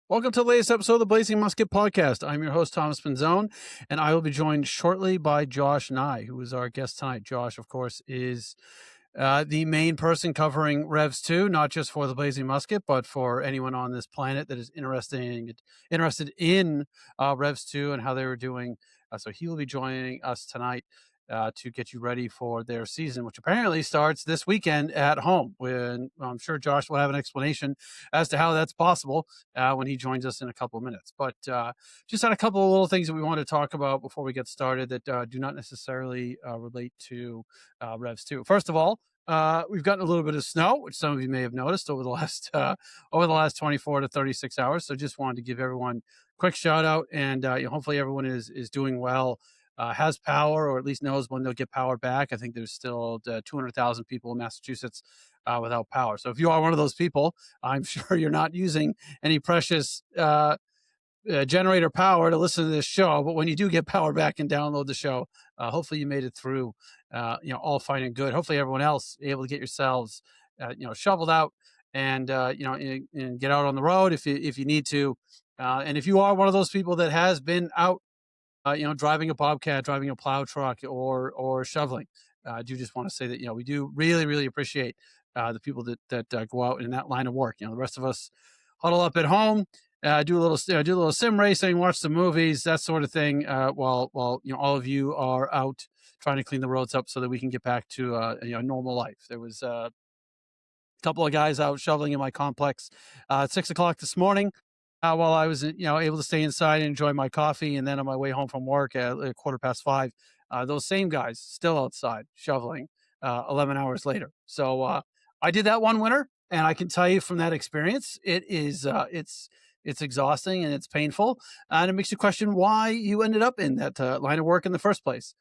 Welcome to the latest episode of the Blazing Musket podcast. I'm your host, Thomas Pinzone, and I will be joined shortly by Josh Nye, who is our guest tonight. Josh, of course, is the main person covering Revs II, not just for the Blazing Musket, but for anyone on this planet that is interested in Revs II and how they were doing. So he will be joining us tonight to get you ready for their season, which apparently starts this weekend at home. When I'm sure Josh will have an explanation as to how that's possible when he joins us in a couple of minutes. But just had a couple of little things that we want to talk about before we get started that do not necessarily relate to Revs II. First of all, we've gotten a little bit of snow, which some of you may have noticed over the last 24 to 36 hours. So just wanted to give everyone a quick shout out, and hopefully everyone is doing well. Has power, or at least knows when they'll get power back. I think there's still 200,000 people in Massachusetts without power. So if you are one of those people, I'm sure you're not using any precious generator power to listen to this show. But when you do get power back and download the show, hopefully you made it through, all fine and good. Hopefully everyone else able to get yourselves, shoveled out and and get out on the road if you need to. And if you are one of those people that has been out, driving a bobcat, driving a plow truck, or shoveling, I do just want to say that we do really, really appreciate the people that go out in that line of work. The rest of us huddle up at home, do a little sim racing, watch some movies, that sort of thing. While all of you are out trying to clean the roads up so that we can get back to normal life. There was a couple of guys out shoveling in my complex at 6 o'clock this morning. While I was, able to stay inside and enjoy my coffee, and then on my way home from work at 5:15, those same guys still outside shoveling 11 hours later. So I did that one winter, and I can tell you from that experience, it's exhausting and it's painful, and it makes you question why you ended up in that line of work in the first place.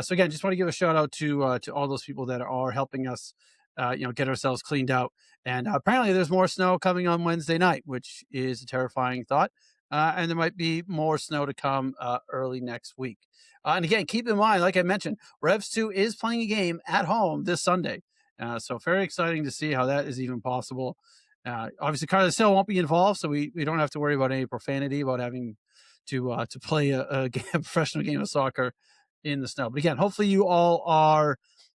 So again, just want to give a shout out to all those people that are helping us, get ourselves cleaned out. And apparently, there's more snow coming on Wednesday night, which is a terrifying thought. And there might be more snow to come early next week. And again, keep in mind, like I mentioned, Revs II is playing a game at home this Sunday. So very exciting to see how that is even possible. Obviously, Carlos Hill won't be involved, so we don't have to worry about any profanity about having to play a professional game of soccer in the snow. But again, hopefully you all are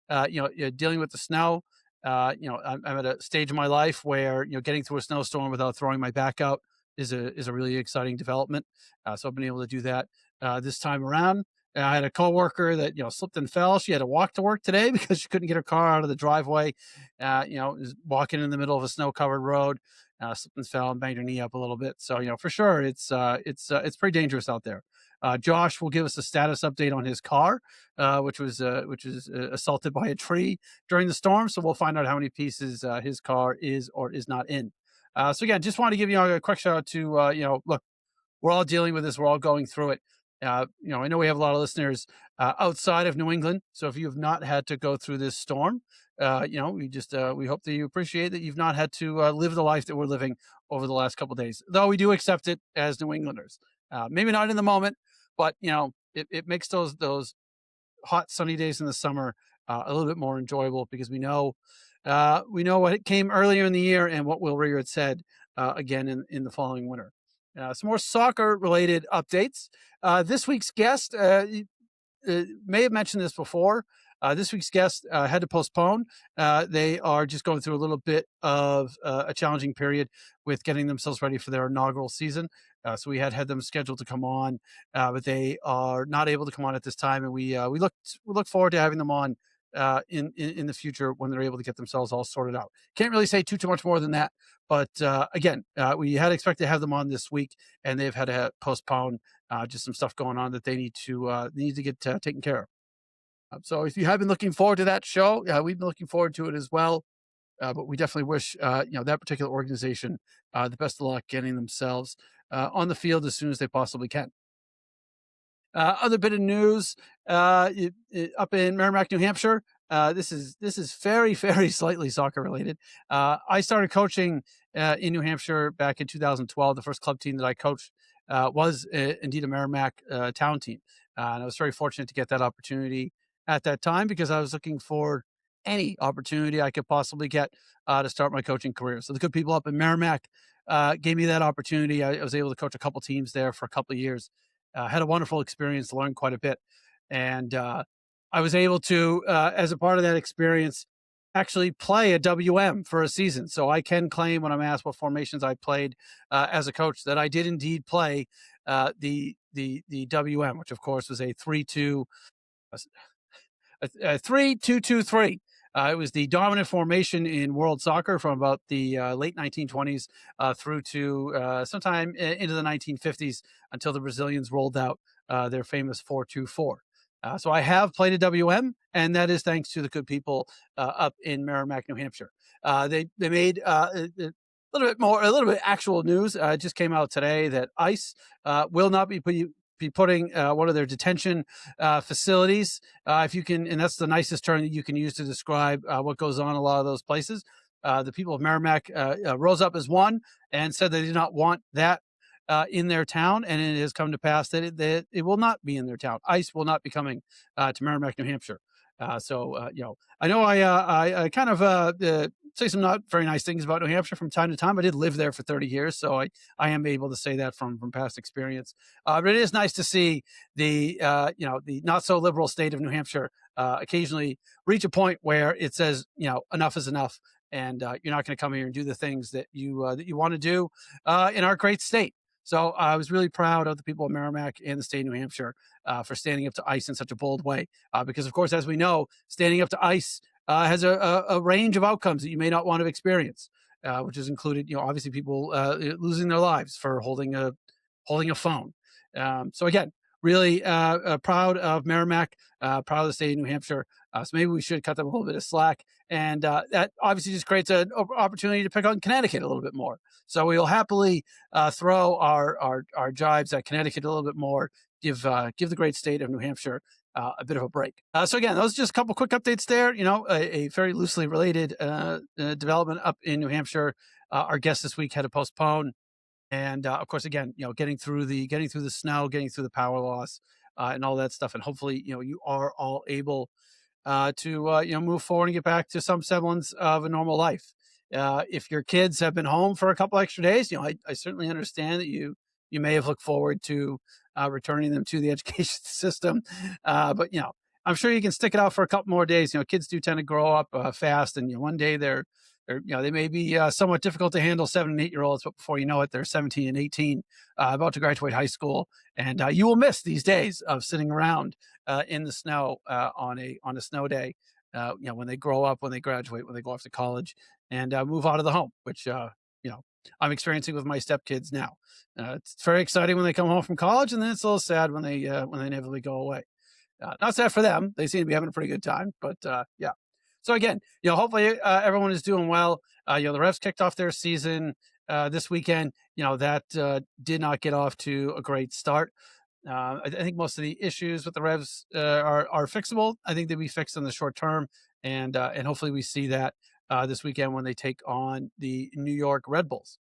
dealing with the snow. I'm at a stage in my life where getting through a snowstorm without throwing my back out is a really exciting development. So I've been able to do that this time around. I had a coworker that slipped and fell. She had to walk to work today because she couldn't get her car out of the driveway. Was walking in the middle of a snow-covered road, slipped and fell and banged her knee up a little bit. So for sure, it's pretty dangerous out there. Josh will give us a status update on his car, which was assaulted by a tree during the storm. So we'll find out how many pieces his car is or is not in. So again, just want to give you a quick shout out to look, we're all dealing with this. We're all going through it. I know we have a lot of listeners outside of New England. So if you have not had to go through this storm, we hope that you appreciate that you've not had to live the life that we're living over the last couple of days. Though we do accept it as New Englanders. Maybe not in the moment, but it makes those hot sunny days in the summer a little bit more enjoyable because we know what came earlier in the year and what will rear its head again in the following winter. Some more soccer related updates. This week's guest may have mentioned this before. This week's guest had to postpone. They are just going through a little bit of a challenging period with getting themselves ready for their inaugural season. So we had them scheduled to come on, but they are not able to come on at this time. And we look forward to having them on in the future when they're able to get themselves all sorted out. Can't really say too much more than that. But again, we had expected to have them on this week, and they've had to postpone just some stuff going on that they need to get taken care of. So if you have been looking forward to that show, we've been looking forward to it as well. But we definitely wish that particular organization the best of luck getting themselves on the field as soon as they possibly can. Other bit of news up in Merrimack, New Hampshire. This is very, very slightly soccer related. I started coaching in New Hampshire back in 2012. The first club team that I coached was indeed a Merrimack town team. And I was very fortunate to get that opportunity at that time because I was looking for any opportunity I could possibly get to start my coaching career. So the good people up in Merrimack gave me that opportunity. I was able to coach a couple teams there for a couple of years. Had a wonderful experience, learned quite a bit, and I was able to, as a part of that experience, actually play a WM for a season. So I can claim when I'm asked what formations I played as a coach that I did indeed play the WM, which of course was a 3-2 a 3-2-2-3. It was the dominant formation in world soccer from about the late 1920s through to sometime into the 1950s until the Brazilians rolled out their famous 4-2-4. So I have played a WM, and that is thanks to the good people up in Merrimack, New Hampshire. They made a little bit actual news. It just came out today that ICE will not be putting one of their detention facilities, if you can, and that's the nicest term that you can use to describe what goes on in a lot of those places. The people of Merrimack rose up as one and said they did not want that in their town, and it has come to pass that it will not be in their town. ICE will not be coming to Merrimack, New Hampshire. I know I kind of say some not very nice things about New Hampshire from time to time. I did live there for 30 years, so I am able to say that from past experience. But it is nice to see the not so liberal state of New Hampshire occasionally reach a point where it says, enough is enough, and you're not going to come here and do the things that you want to do in our great state. So I was really proud of the people of Merrimack and the state of New Hampshire for standing up to ICE in such a bold way. Because, of course, as we know, standing up to ICE has a range of outcomes that you may not want to experience, which has included, obviously people losing their lives for holding a phone. So again, really proud of Merrimack, proud of the state of New Hampshire. So maybe we should cut them a little bit of slack. And that obviously just creates an opportunity to pick on Connecticut a little bit more. So we'll happily throw our jibes at Connecticut a little bit more, give the great state of New Hampshire a bit of a break. So again, those are just a couple quick updates there. A very loosely related development up in New Hampshire. Our guest this week had to postpone. And of course, again, getting through the snow, getting through the power loss, and all that stuff, and hopefully, you are all able to move forward and get back to some semblance of a normal life. If your kids have been home for a couple extra days, I certainly understand that you may have looked forward to returning them to the education system, but I'm sure you can stick it out for a couple more days. Kids do tend to grow up fast, and one day they may be somewhat difficult to handle, 7 and 8 year olds, but before you know it, they're 17 and 18, about to graduate high school, and you will miss these days of sitting around in the snow on a snow day. When they grow up, when they graduate, when they go off to college, and move out of the home, which I'm experiencing with my stepkids now. It's very exciting when they come home from college, and then it's a little sad when they inevitably go away. Not sad for them; they seem to be having a pretty good time, but yeah. So again, hopefully everyone is doing well. The Revs kicked off their season this weekend. That did not get off to a great start. I think most of the issues with the Revs are fixable. I think they'll be fixed in the short term, and hopefully we see that this weekend when they take on the New York Red Bulls.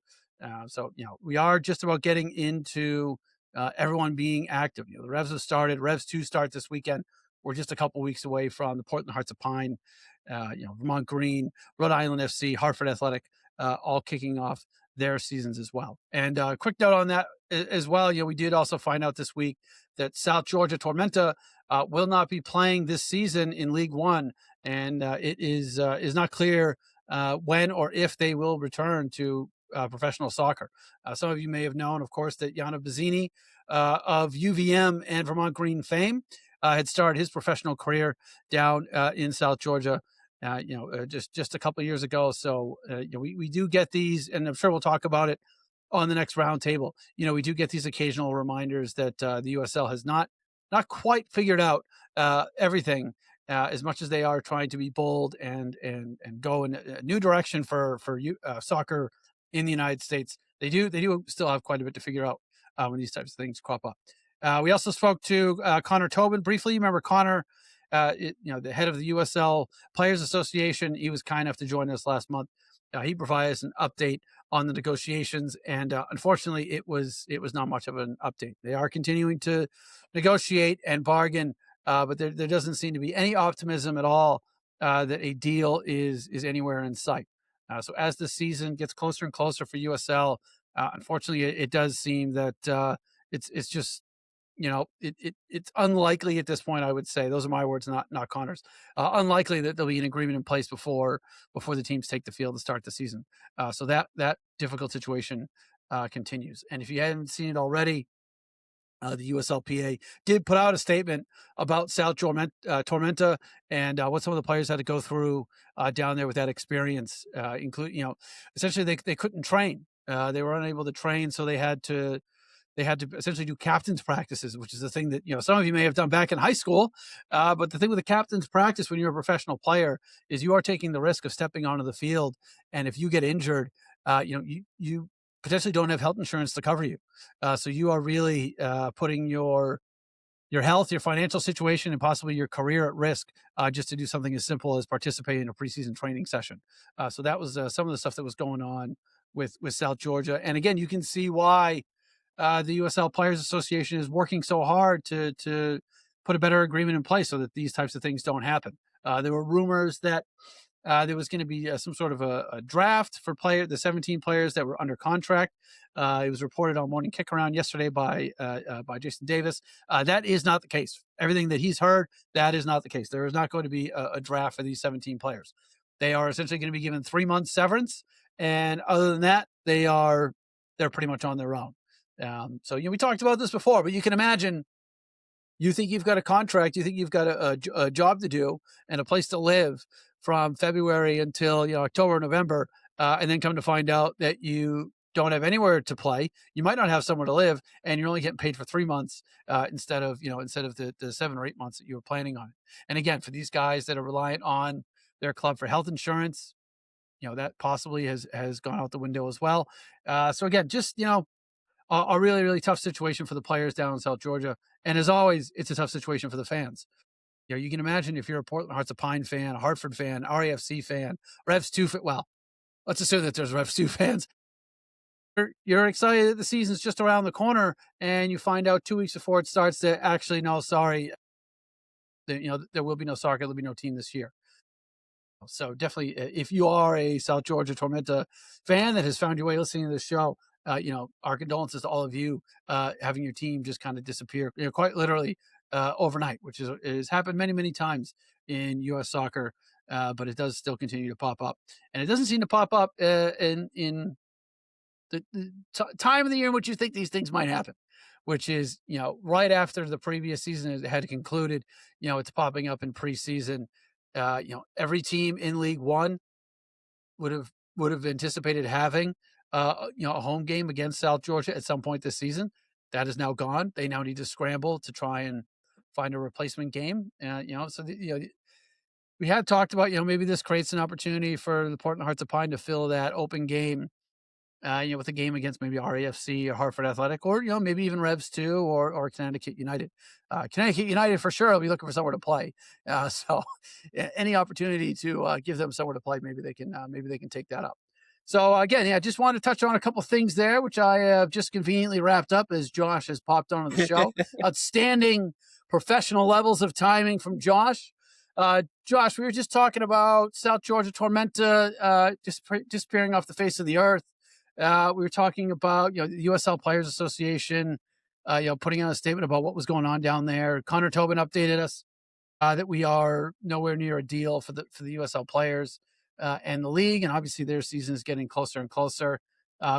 So we are just about getting into everyone being active. The Revs have started. Revs II start this weekend. We're just a couple weeks away from the Portland Hearts of Pine, Vermont Green, Rhode Island FC, Hartford Athletic, all kicking off their seasons as well. And quick note on that as well, we did also find out this week that South Georgia Tormenta will not be playing this season in League One, and it is not clear when or if they will return to professional soccer. Some of you may have known, of course, that Yana Bazzini of UVM and Vermont Green fame had started his professional career down in South Georgia, just a couple of years ago. So we do get these, and I'm sure we'll talk about it on the next roundtable. We do get these occasional reminders that the USL has not quite figured out everything, as much as they are trying to be bold and go in a new direction for soccer in the United States. They do still have quite a bit to figure out when these types of things crop up. We also spoke to Connor Tobin briefly. You remember Connor, the head of the USL Players Association. He was kind enough to join us last month. He provided us an update on the negotiations, and unfortunately, it was not much of an update. They are continuing to negotiate and bargain, but there doesn't seem to be any optimism at all that a deal is anywhere in sight. So as the season gets closer and closer for USL, unfortunately, it does seem that it's just it's unlikely at this point. I would say those are my words, not Connor's. Unlikely that there'll be an agreement in place before the teams take the field to start the season. So that difficult situation continues. And if you haven't seen it already, the USLPA did put out a statement about South Tormenta and what some of the players had to go through down there with that experience, including essentially they couldn't train. They were unable to train, so they had to essentially do captain's practices, which is the thing that some of you may have done back in high school. But the thing with the captain's practice when you're a professional player is you are taking the risk of stepping onto the field, and if you get injured, you potentially don't have health insurance to cover you. So you are really putting your health, your financial situation, and possibly your career at risk just to do something as simple as participate in a preseason training session. So that was some of the stuff that was going on with South Georgia. And again, you can see why the USL Players Association is working so hard to put a better agreement in place so that these types of things don't happen. There were rumors that there was going to be some sort of a draft for the 17 players that were under contract. It was reported on Morning Kick Around yesterday by Jason Davis. That is not the case. Everything that he's heard, that is not the case. There is not going to be a draft for these 17 players. They are essentially going to be given 3 months severance, and other than that, they're pretty much on their own. So we talked about this before, but you can imagine. You think you've got a contract, you think you've got a job to do and a place to live from February until October, November, and then come to find out that you don't have anywhere to play. You might not have somewhere to live, and you're only getting paid for 3 months instead of the 7 or 8 months that you were planning on. And again, for these guys that are reliant on their club for health insurance, that possibly has gone out the window as well. So again, just a really, really tough situation for the players down in South Georgia. And as always, it's a tough situation for the fans. You can imagine if you're a Portland Hearts of Pine fan, a Hartford fan, RAFC fan, Revs II fan. Well, let's assume that there's Revs II fans. You're excited that the season's just around the corner, and you find out 2 weeks before it starts that actually, no, sorry, there will be no soccer, there'll be no team this year. So definitely, if you are a South Georgia Tormenta fan that has found your way listening to this show, our condolences to all of you having your team just kind of disappear, quite literally overnight, which is happened many, many times in U.S. soccer, but it does still continue to pop up. And it doesn't seem to pop up in the time of the year in which you think these things might happen, which is, right after the previous season had concluded. It's popping up in preseason. Every team in League One would have anticipated having a home game against South Georgia at some point this season. That is now gone. They now need to scramble to try and find a replacement game. So we had talked about maybe this creates an opportunity for the Portland Hearts of Pine to fill that open game. With a game against maybe RAFC or Hartford Athletic, or maybe even Revs II or Connecticut United. Connecticut United for sure will be looking for somewhere to play. So any opportunity to give them somewhere to play, maybe they can take that up. So again, I just wanted to touch on a couple things there, which I have just conveniently wrapped up as Josh has popped onto the show. Outstanding professional levels of timing from Josh. Josh, we were just talking about South Georgia Tormenta disappearing off the face of the earth. We were talking about, the USL Players Association, putting out a statement about what was going on down there. Connor Tobin updated us that we are nowhere near a deal for the USL players and the league, and obviously their season is getting closer and closer.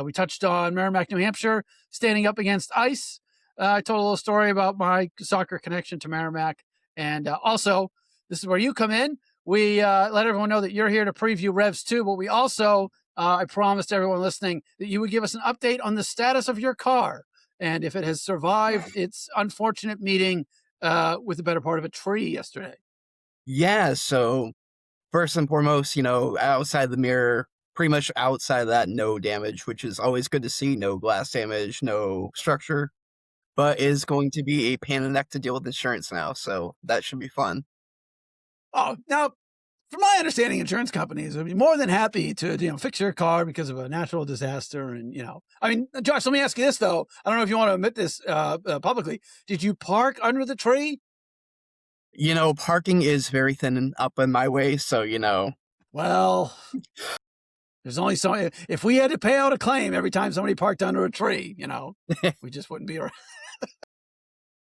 We touched on Merrimack, New Hampshire, standing up against ICE. I told a little story about my soccer connection to Merrimack, and also this is where you come in. We let everyone know that you're here to preview Revs II, but we also I promised everyone listening that you would give us an update on the status of your car and if it has survived its unfortunate meeting with the better part of a tree yesterday. Yeah, so first and foremost, outside the mirror, pretty much outside of that, no damage, which is always good to see. No glass damage, no structure, but is going to be a pain in the neck to deal with insurance now, so that should be fun. Oh, now, from my understanding, insurance companies would be more than happy to, fix your car because of a natural disaster. And, Josh, let me ask you this, though. I don't know if you want to admit this publicly. Did you park under the tree? Parking is very thin up in my way, so Well, there's only so if we had to pay out a claim every time somebody parked under a tree, we just wouldn't be around.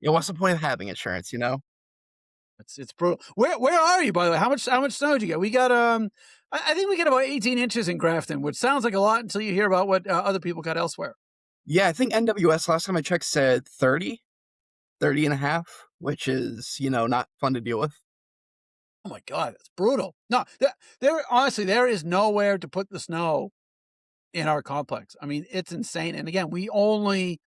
what's the point of having insurance? It's brutal. Where are you, by the way? How much snow did you get? We got I think we get about 18 inches in Grafton, which sounds like a lot until you hear about what other people got elsewhere. Yeah, I think NWS last time I checked said 30 and a half, which is not fun to deal with. Oh my God, that's brutal. No, honestly, there is nowhere to put the snow in our complex. I mean, it's insane. And again, we only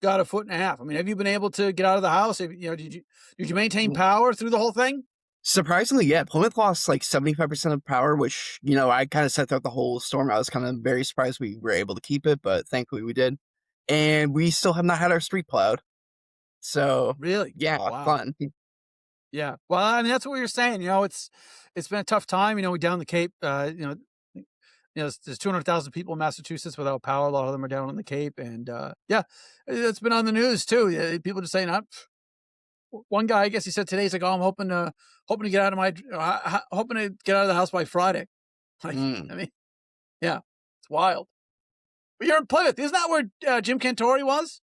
got 1.5 feet. I mean, have you been able to get out of the house? Did you maintain power through the whole thing? Surprisingly, yeah, Plymouth lost like 75% of power, which, I kind of set throughout the whole storm. I was kind of very surprised we were able to keep it, but thankfully we did. And we still have not had our street plowed. So, Really? yeah, Wow. fun. Yeah. Well, I mean, that's what you're saying. It's been a tough time. We down the Cape, there's 200,000 people in Massachusetts without power. A lot of them are down on the Cape. And yeah, it's been on the news too. People just saying, one guy, I guess he said today, he's like, "Oh, I'm hoping to get out of the house by Friday." Like, I mean, yeah, it's wild. But you're in Plymouth. Isn't that where Jim Cantori was?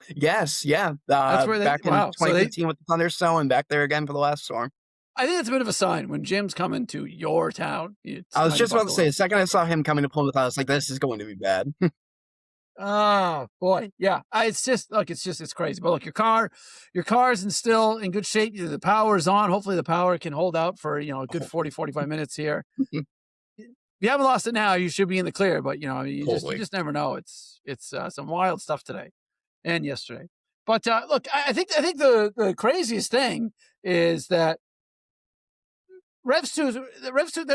Yes, yeah. That's where back in 2015 with the thunderstorm and back there again for the last storm. I think it's a bit of a sign when Jim's coming to your town. I was just about to say, the second I saw him coming to Plymouth, I was like, this is going to be bad. Oh boy, yeah. It's crazy. But look, your car's still in good shape. The power is on. Hopefully, the power can hold out for a good 40-45 minutes here. If you haven't lost it now, you should be in the clear. But you just never know. It's some wild stuff today and yesterday. But look, I think the craziest thing is that Revs II,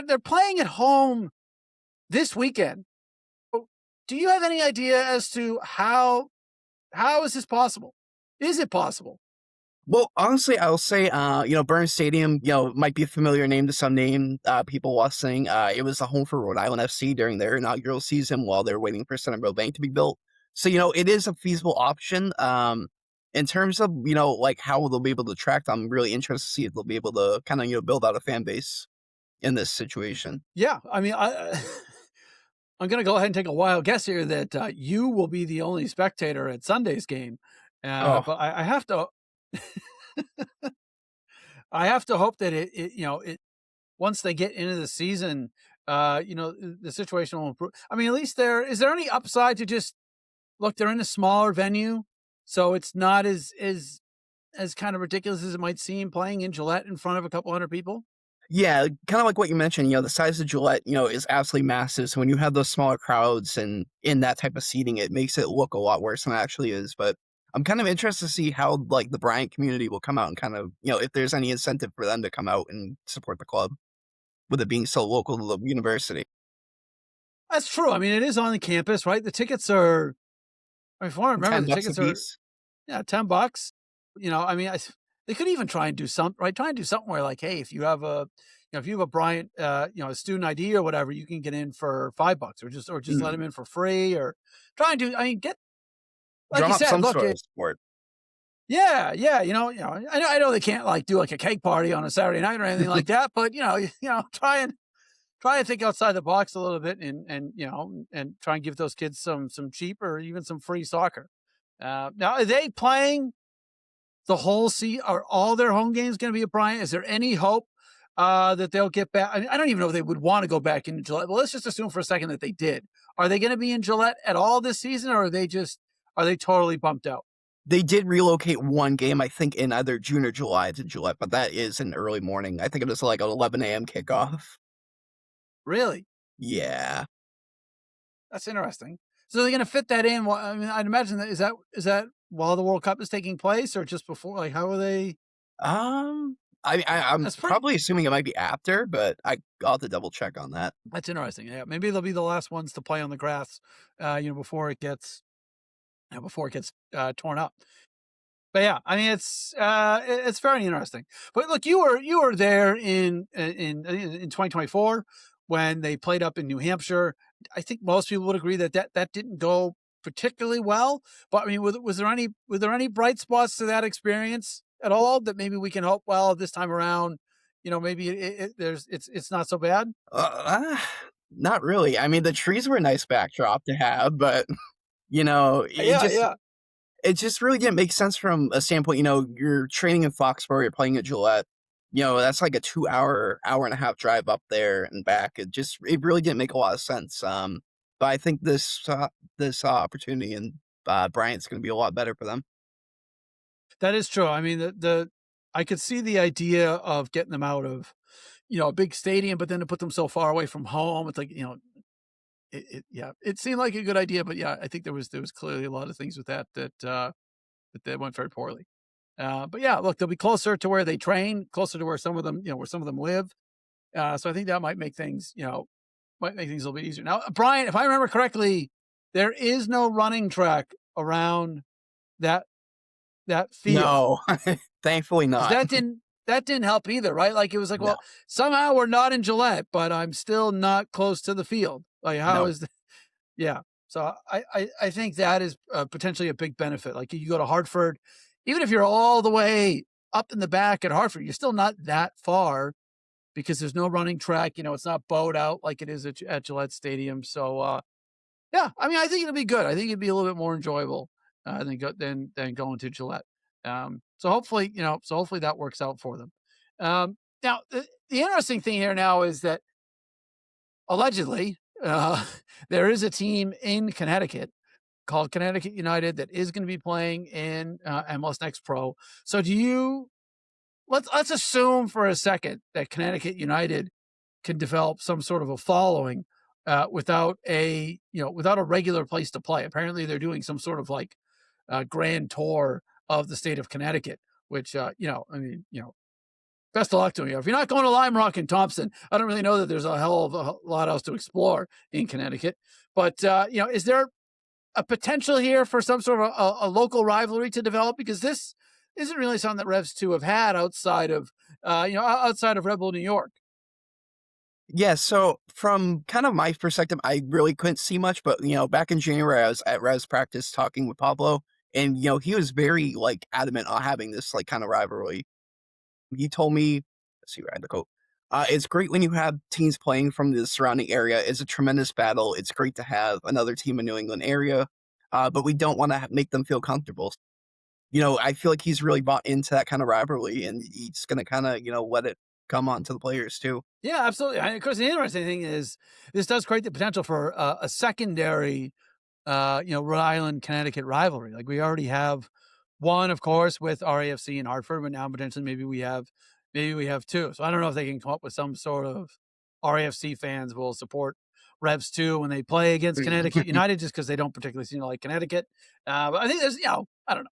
they're playing at home this weekend. Do you have any idea as to how is this possible? Is it possible? Well, honestly, I'll say, Burns Stadium, might be a familiar name to some people listening. It was the home for Rhode Island FC during their inaugural season while they're waiting for Centerville Bank to be built. So, it is a feasible option. In terms of, like how they'll be able to attract, I'm really interested to see if they'll be able to kind of, build out a fan base in this situation. Yeah. I mean, I'm going to go ahead and take a wild guess here that you will be the only spectator at Sunday's game. But I have to, I have to hope that it once they get into the season, the situation will improve. I mean, at least is there any upside to just look? They're in a smaller venue, so it's not as kind of ridiculous as it might seem playing in Gillette in front of a couple hundred people. Yeah, kind of like what you mentioned, the size of Gillette, is absolutely massive. So when you have those smaller crowds and in that type of seating, it makes it look a lot worse than it actually is. But I'm kind of interested to see how like the Bryant community will come out and kind of, if there's any incentive for them to come out and support the club with it being so local to the university. That's true. I mean, it is on the campus, right? The tickets are, if I remember, the tickets are, $10. I mean, they could even try and do something, right? Try and do something where, like, hey, if you have a Bryant, a student ID or whatever, you can get in for $5 or just let him in for free, or try and do. I mean, get like drum you up said. some Look, sort of support. Yeah. I know they can't like do like a cake party on a Saturday night or anything like that, but try and think outside the box a little bit and try and give those kids some cheap or even some free soccer. Now, are they playing the whole are all their home games going to be at Bryant? Is there any hope that they'll get back? I mean, I don't even know if they would want to go back into Gillette. Well, let's just assume for a second that they did. Are they going to be in Gillette at all this season, or are they totally bumped out? They did relocate one game, I think, in either June or July to Gillette, but that is in early morning. I think it was like an 11 a.m. kickoff. Really? Yeah. That's interesting. So they're going to fit that in. Well, I mean, I'd imagine that is that while the World Cup is taking place or just before? Like, how are they? I'm probably assuming it might be after, but I'll have to double check on that. That's interesting. Yeah, maybe they'll be the last ones to play on the grass, before it gets torn up. But yeah, I mean, it's very interesting. But look, you were there in 2024 when they played up in New Hampshire. I think most people would agree that didn't go particularly well. But I mean, was there any bright spots to that experience? at all that maybe we can hope, well, this time around, maybe it's not so bad? Uh, not really. I mean, the trees were a nice backdrop to have, but you know, Yeah, yeah. it just really didn't make sense from a standpoint. You're training in Foxborough, you're playing at Gillette. That's like a 2 hour, hour and a half drive up there and back. It really didn't make a lot of sense. But I think this opportunity in Bryant's going to be a lot better for them. That is true. I mean, the I could see the idea of getting them out of, a big stadium, but then to put them so far away from home, it's like, yeah, it seemed like a good idea, but yeah, I think there was clearly a lot of things with that went very poorly. But yeah, look, they'll be closer to where they train, closer to where some of them, where some of them live. So I think that might make things a little bit easier. Now, Brian, if I remember correctly, there is no running track around that that field. No, thankfully 'Cause not. that didn't help either, right? Like, it was like, No, well, somehow we're not in Gillette, but I'm still not close to the field. Like, how no. is the yeah. So I think that is, potentially a big benefit. Like, you go to Hartford, even if you're all the way up in the back at Hartford, you're still not that far because there's no running track, it's not bowed out like it is at Gillette Stadium. So, yeah, I mean, I think it'll be good. I think it'd be a little bit more enjoyable, than going to Gillette. So hopefully that works out for them. Now the interesting thing here now is that allegedly, there is a team in Connecticut called Connecticut United that is going to be playing in MLS Next Pro. So let's assume for a second that Connecticut United can develop some sort of a following without a regular place to play. Apparently, they're doing some sort of like grand tour of the state of Connecticut, which I mean, best of luck to you. If you're not going to Lime Rock and Thompson, I don't really know that there's a hell of a lot else to explore in Connecticut. But is there a potential here for some sort of a local rivalry to develop? Because this isn't really something that Revs II have had outside of Red Bull New York. Yeah, so from kind of my perspective, I really couldn't see much, but back in January, I was at Revs practice talking with Pablo, and he was very like adamant on having this like kind of rivalry. He told me, let's see, where I had the quote. It's great when you have teams playing from the surrounding area. It's a tremendous battle. It's great to have another team in New England area, but we don't want to make them feel comfortable. I feel like he's really bought into that kind of rivalry, and he's going to kind of let it come on to the players too. Yeah, absolutely. Of course, the interesting thing is this does create the potential for a secondary, Rhode Island Connecticut rivalry. Like, we already have one, of course, with RAFC in Hartford, but now potentially maybe we have two. So I don't know if they can come up with some sort of RAFC fans will support Revs II when they play against Connecticut United, just because they don't particularly seem to like Connecticut. But I think there's, I don't know.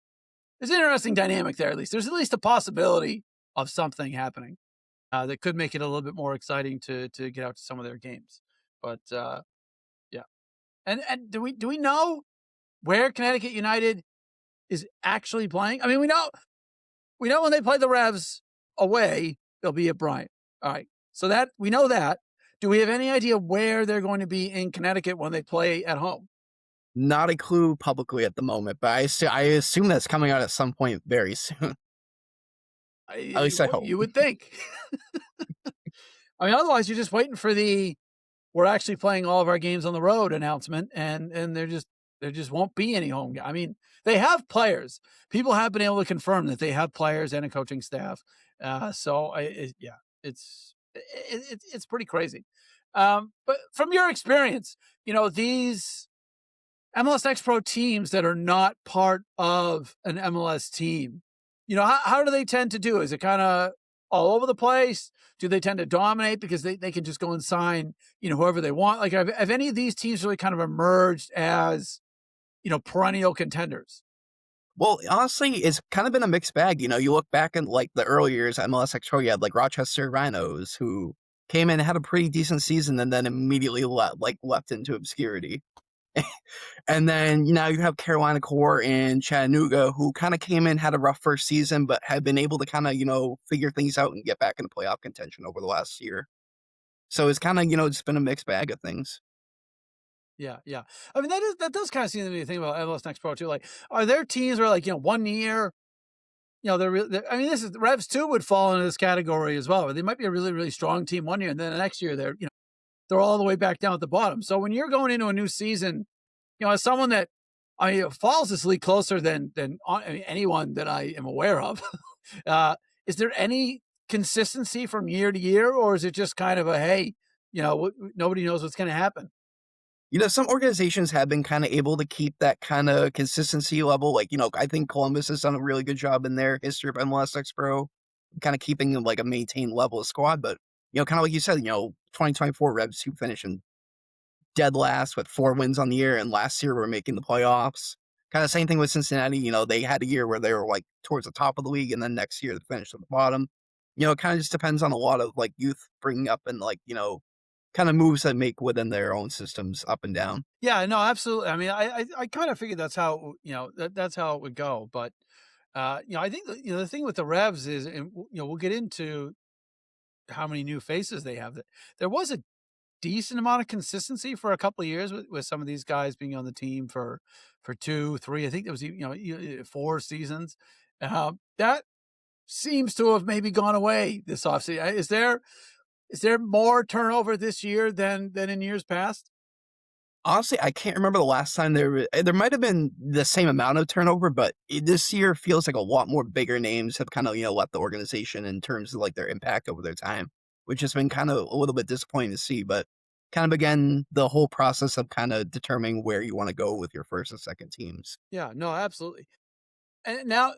There's an interesting dynamic there. At least there's at least a possibility of something happening that could make it a little bit more exciting to get out to some of their games. But yeah, and do we know where Connecticut United is actually playing? I mean, we know when they play the Revs away, they'll be at Bryant. All right, so that we know that. Do we have any idea where they're going to be in Connecticut when they play at home? Not a clue publicly at the moment, but I assume that's coming out at some point very soon. At least I hope. You would think. I mean, otherwise you're just waiting for the we're actually playing all of our games on the road announcement, and there just won't be any home. I mean, they have players. People have been able to confirm that they have players and a coaching staff. Yeah, it's pretty crazy. But from your experience, these MLS Next Pro teams that are not part of an MLS team, how do they tend to do? Is it kind of all over the place? Do they tend to dominate because they can just go and sign, whoever they want? Like, have any of these teams really kind of emerged as, perennial contenders? Well, honestly, it's kind of been a mixed bag. You look back in like the early years at MLS Next Pro, you had like Rochester Rhinos who came in and had a pretty decent season and then immediately left into obscurity. And then now you have Carolina Core and Chattanooga who kind of came in, had a rough first season, but have been able to kind of, figure things out and get back into playoff contention over the last year. So it's kind of, just been a mixed bag of things. Yeah, yeah. I mean, that does kind of seem to be the thing about MLS Next Pro too. Like, are there teams where, like, one year I mean, this is Revs II would fall into this category as well. Where they might be a really, really strong team one year, and then the next year they're all the way back down at the bottom. So when you're going into a new season, as someone that follows this league closer than anyone that I am aware of, is there any consistency from year to year, or is it just kind of a hey, nobody knows what's going to happen? Some organizations have been kind of able to keep that kind of consistency level. Like, I think Columbus has done a really good job in their history of MLS Next Pro, kind of keeping like a maintained level of squad. But, kind of like you said, 2024 Revs II finishing dead last with 4 wins on the year, and last year we're making the playoffs. Kind of same thing with Cincinnati. They had a year where they were like towards the top of the league, and then next year they finished at the bottom. It kind of just depends on a lot of like youth bringing up and like, kind of moves that make within their own systems up and down. Yeah, no, absolutely. I mean, I kind of figured that's how that's how it would go. But I think the thing with the Revs is, and we'll get into how many new faces they have. That there was a decent amount of consistency for a couple of years with some of these guys being on the team for 2, 3. I think there was 4 seasons. That seems to have maybe gone away this offseason. Is there more turnover this year than in years past? Honestly, I can't remember the last time there might have been the same amount of turnover, but this year feels like a lot more bigger names have kind of, left the organization in terms of like their impact over their time, which has been kind of a little bit disappointing to see, but kind of again, the whole process of kind of determining where you want to go with your first and second teams. Yeah, no, absolutely. And now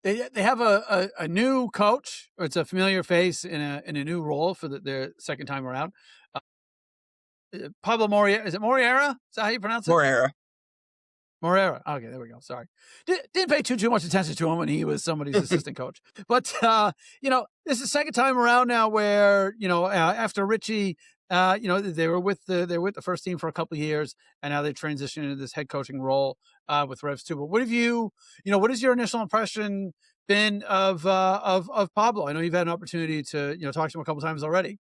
they have a new coach, or it's a familiar face in a new role for their second time around. Pablo Moria, is it Moriera? Is that how you pronounce it? More era. Morera. Okay, there we go. Sorry. Didn't pay too much attention to him when he was somebody's assistant coach. But this is the second time around now where, after Richie, they were with the first team for a couple of years, and now they transitioned into this head coaching role with Revs II. But what has your initial impression been of Pablo? I know you've had an opportunity to, talk to him a couple of times already.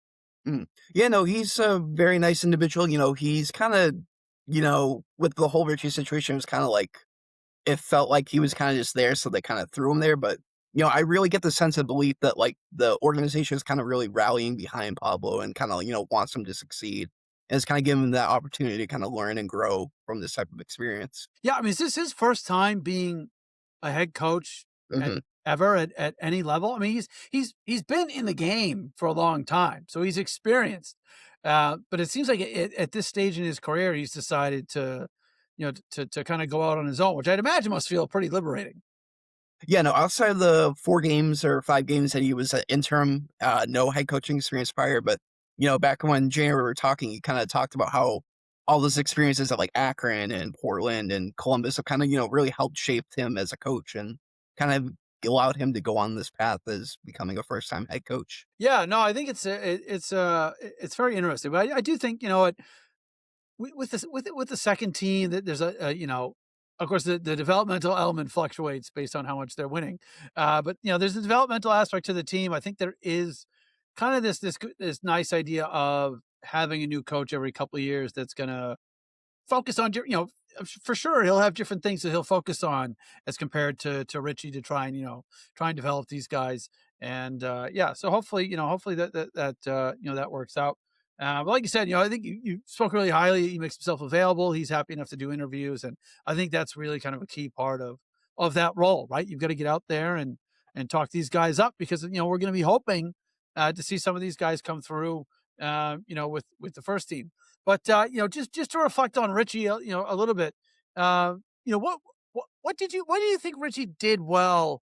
Mm. Yeah, no, he's a very nice individual. He's kind of, with the whole Richie situation, it was kind of like, it felt like he was kind of just there, so they kind of threw him there. But, I really get the sense of belief that like the organization is kind of really rallying behind Pablo and kind of, wants him to succeed. And it's kind of giving him that opportunity to kind of learn and grow from this type of experience. Yeah, I mean, is this his first time being a head coach at Hmm. ever at any level? I mean, he's been in the game for a long time, so he's experienced. But it seems like at this stage in his career, he's decided to, to kind of go out on his own, which I'd imagine must feel pretty liberating. Yeah, no, outside of the 4 games or 5 games that he was an interim, no head coaching experience prior, but, back when January we were talking, he kinda talked about how all those experiences at, like, Akron and Portland and Columbus have kinda, really helped shape him as a coach and kind of allowed him to go on this path as becoming a first-time head coach. Yeah, no, I think it's very interesting. But I do think with the second team that there's of course the developmental element fluctuates based on how much they're winning, but there's a developmental aspect to the team. I think there is kind of this nice idea of having a new coach every couple of years that's going to focus on for sure he'll have different things that he'll focus on as compared to Richie to try and try and develop these guys. And yeah, so hopefully that works out. But like you said, I think you spoke really highly. He makes himself available. He's happy enough to do interviews, and I think that's really kind of a key part of that role, right? You've got to get out there and talk these guys up, because we're going to be hoping to see some of these guys come through, with the first team. But just to reflect on Richie, a little bit, what do you think Richie did well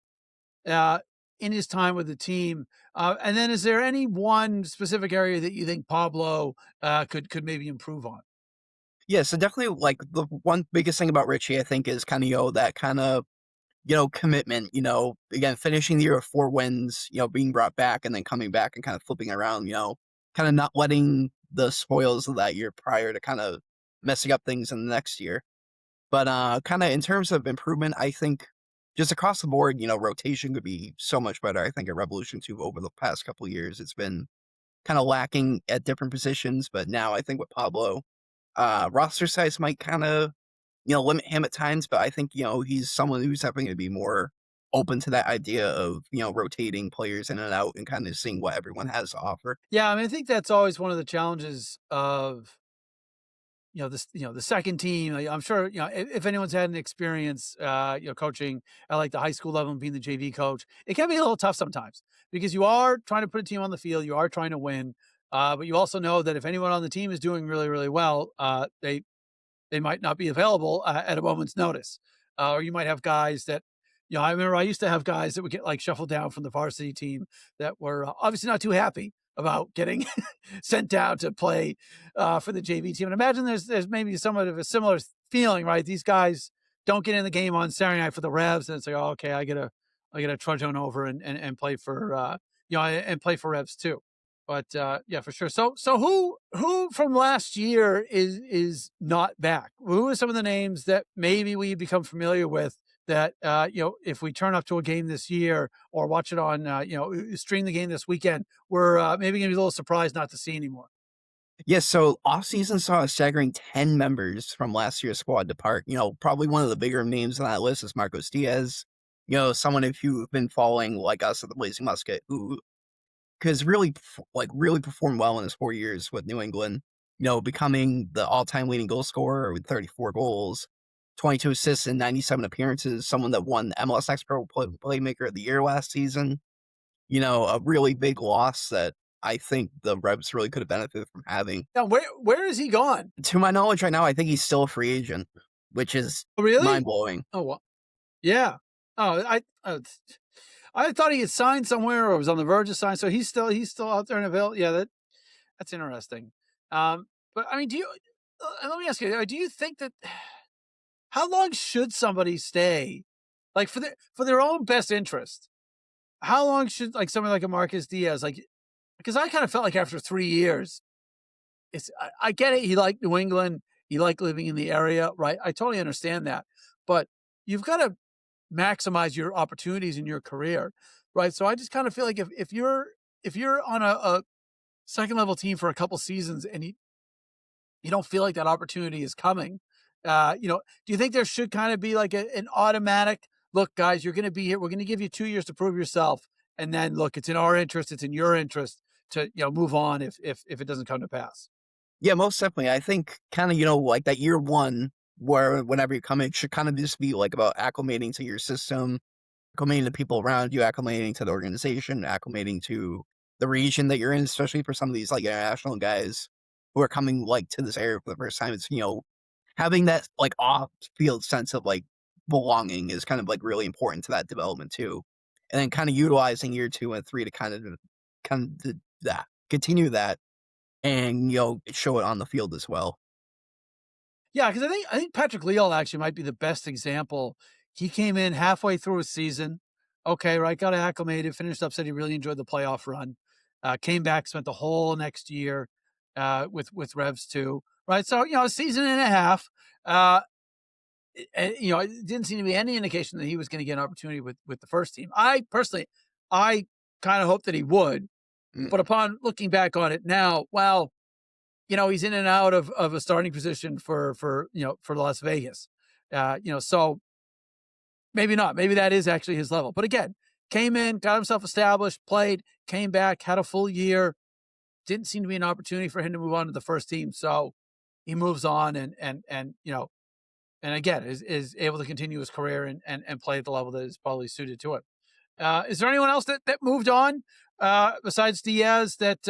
uh, in his time with the team? And then, is there any one specific area that you think Pablo could maybe improve on? Yeah, so definitely, like, the one biggest thing about Richie, I think, is kinda, that kinda, commitment, again, finishing the year with 4 wins, being brought back and then coming back and kind of flipping around, kinda not letting the spoils of that year prior to kind of messing up things in the next year. But, kinda in terms of improvement, I think just across the board, rotation could be so much better. I think at Revolution 2 over the past couple of years, it's been kinda lacking at different positions, but now I think with Pablo, roster size might kinda, limit him at times, but I think, he's someone who's having to be more open to that idea of, rotating players in and out and kind of seeing what everyone has to offer. Yeah, I mean, I think that's always one of the challenges of the second team. I'm sure if anyone's had an experience, coaching at like the high school level and being the JV coach, it can be a little tough sometimes because you are trying to put a team on the field, you are trying to win, but you also know that if anyone on the team is doing really really well, they might not be available at a moment's notice. Or you might have guys that, I remember I used to have guys that would get like shuffled down from the varsity team that were obviously not too happy about getting sent down to play for the JV team. And imagine there's maybe somewhat of a similar feeling, right? These guys don't get in the game on Saturday night for the Revs, and it's like, oh, okay, I gotta trudge on over and play for and play for Revs too. But yeah, for sure. So who from last year is not back? Who are some of the names that maybe we become familiar with that if we turn up to a game this year or watch it on stream the game this weekend, we're maybe gonna be a little surprised not to see anymore. Yes, so offseason saw a staggering 10 members from last year's squad depart. Probably one of the bigger names on that list is Marcos Diaz. Someone if you've been following like us at the Blazing Musket who because really performed well in his 4 years with New England, becoming the all-time leading goal scorer with 34 goals, 22 assists in 97 appearances, someone that won MLS Next Pro Playmaker of the Year last season. A really big loss that I think the Revs really could have benefited from having. Now, where is he gone? To my knowledge right now, I think he's still a free agent, which is Oh, really? mind-blowing. Oh, well, yeah. Oh, I thought he had signed somewhere or was on the verge of signing. So he's still out there in available. Yeah, that's interesting. But I mean, let me ask you, do you think that how long should somebody stay, like for their own best interest? How long should like somebody like a Marcus Diaz, like, because I kind of felt like after 3 years, I get it. He liked New England. He liked living in the area, right? I totally understand that, but you've got to maximize your opportunities in your career, right? So I just kind of feel like if you're on a second level team for a couple seasons and you don't feel like that opportunity is coming, do you think there should kind of be like an automatic look, guys, you're going to be here. We're going to give you 2 years to prove yourself, and then look, it's in our interest, it's in your interest to move on if it doesn't come to pass. Yeah, most definitely. I think kind of, like that year one where whenever you come in, it should kind of just be like about acclimating to your system, acclimating to people around you, acclimating to the organization, acclimating to the region that you're in, especially for some of these like international guys who are coming like to this area for the first time. It's, having that like off field sense of like belonging is kind of like really important to that development too. And then kind of utilizing year 2 and 3 to kind of that continue that and show it on the field as well. Yeah, because I think Patrick Leal actually might be the best example. He came in halfway through a season. Okay, right, got acclimated, finished up, said he really enjoyed the playoff run. Came back, spent the whole next year with Revs II. Right, so a season and a half. And it didn't seem to be any indication that he was going to get an opportunity with the first team. I personally, I kind of hoped that he would, Mm. but upon looking back on it now, well, he's in and out of a starting position for Las Vegas. So maybe not. Maybe that is actually his level. But again, came in, got himself established, played, came back, had a full year. Didn't seem to be an opportunity for him to move on to the first team. So he moves on and again is able to continue his career and play at the level that is probably suited to it. Is there anyone else that moved on besides Diaz that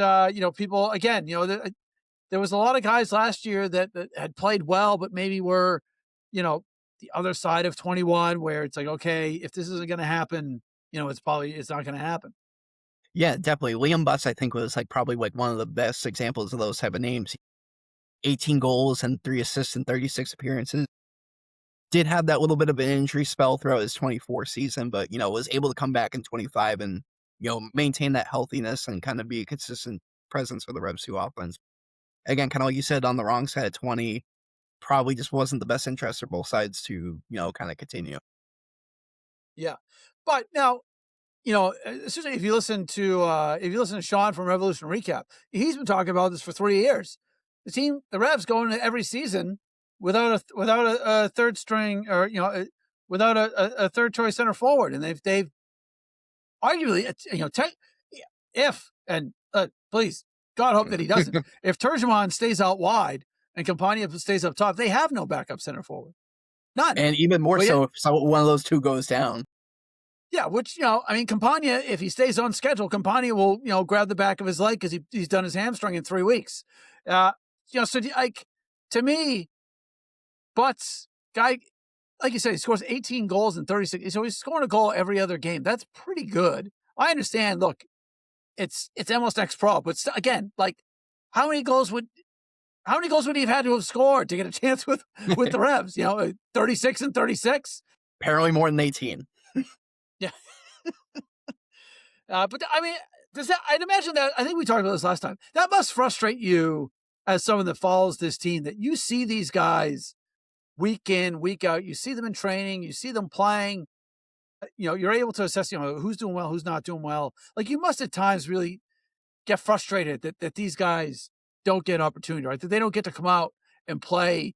people again there was a lot of guys last year that had played well, but maybe were, the other side of 21 where it's like, okay, if this isn't going to happen, it's not going to happen. Yeah, definitely. Liam Butts, I think, was like probably like one of the best examples of those type of names. 18 goals and 3 assists in 36 appearances. Did have that little bit of an injury spell throughout his 24 season, but was able to come back in 25 and maintain that healthiness and kind of be a consistent presence for the Revs II offense. Again, kind of like you said, on the wrong side of 20, probably just wasn't the best interest for both sides to kind of continue. Yeah. But now, especially if you listen to Sean from Revolution Recap, he's been talking about this for 3 years. The Revs going into every season without a third string or without a third choice center forward, and they've arguably, if and please, God hope that he doesn't. If Turgeon stays out wide and Campagna stays up top, they have no backup center forward, none. And even more so if one of those two goes down. Yeah, which, Campagna, if he stays on schedule, Campagna will, grab the back of his leg because he's done his hamstring in 3 weeks. So like, to me, Butts, guy, like you said, he scores 18 goals in 36. So he's scoring a goal every other game. That's pretty good. I understand. Look, it's MLS Next Pro, but again, like, how many goals would he have had to have scored to get a chance with the Revs? 36 and 36. Apparently more than 18. Yeah. But I mean, I'd imagine that, I think we talked about this last time, that must frustrate you as someone that follows this team, that you see these guys week in, week out, you see them in training, you see them playing, you're able to assess, who's doing well, who's not doing well. Like, you must at times really get frustrated that these guys don't get an opportunity, right? That they don't get to come out and play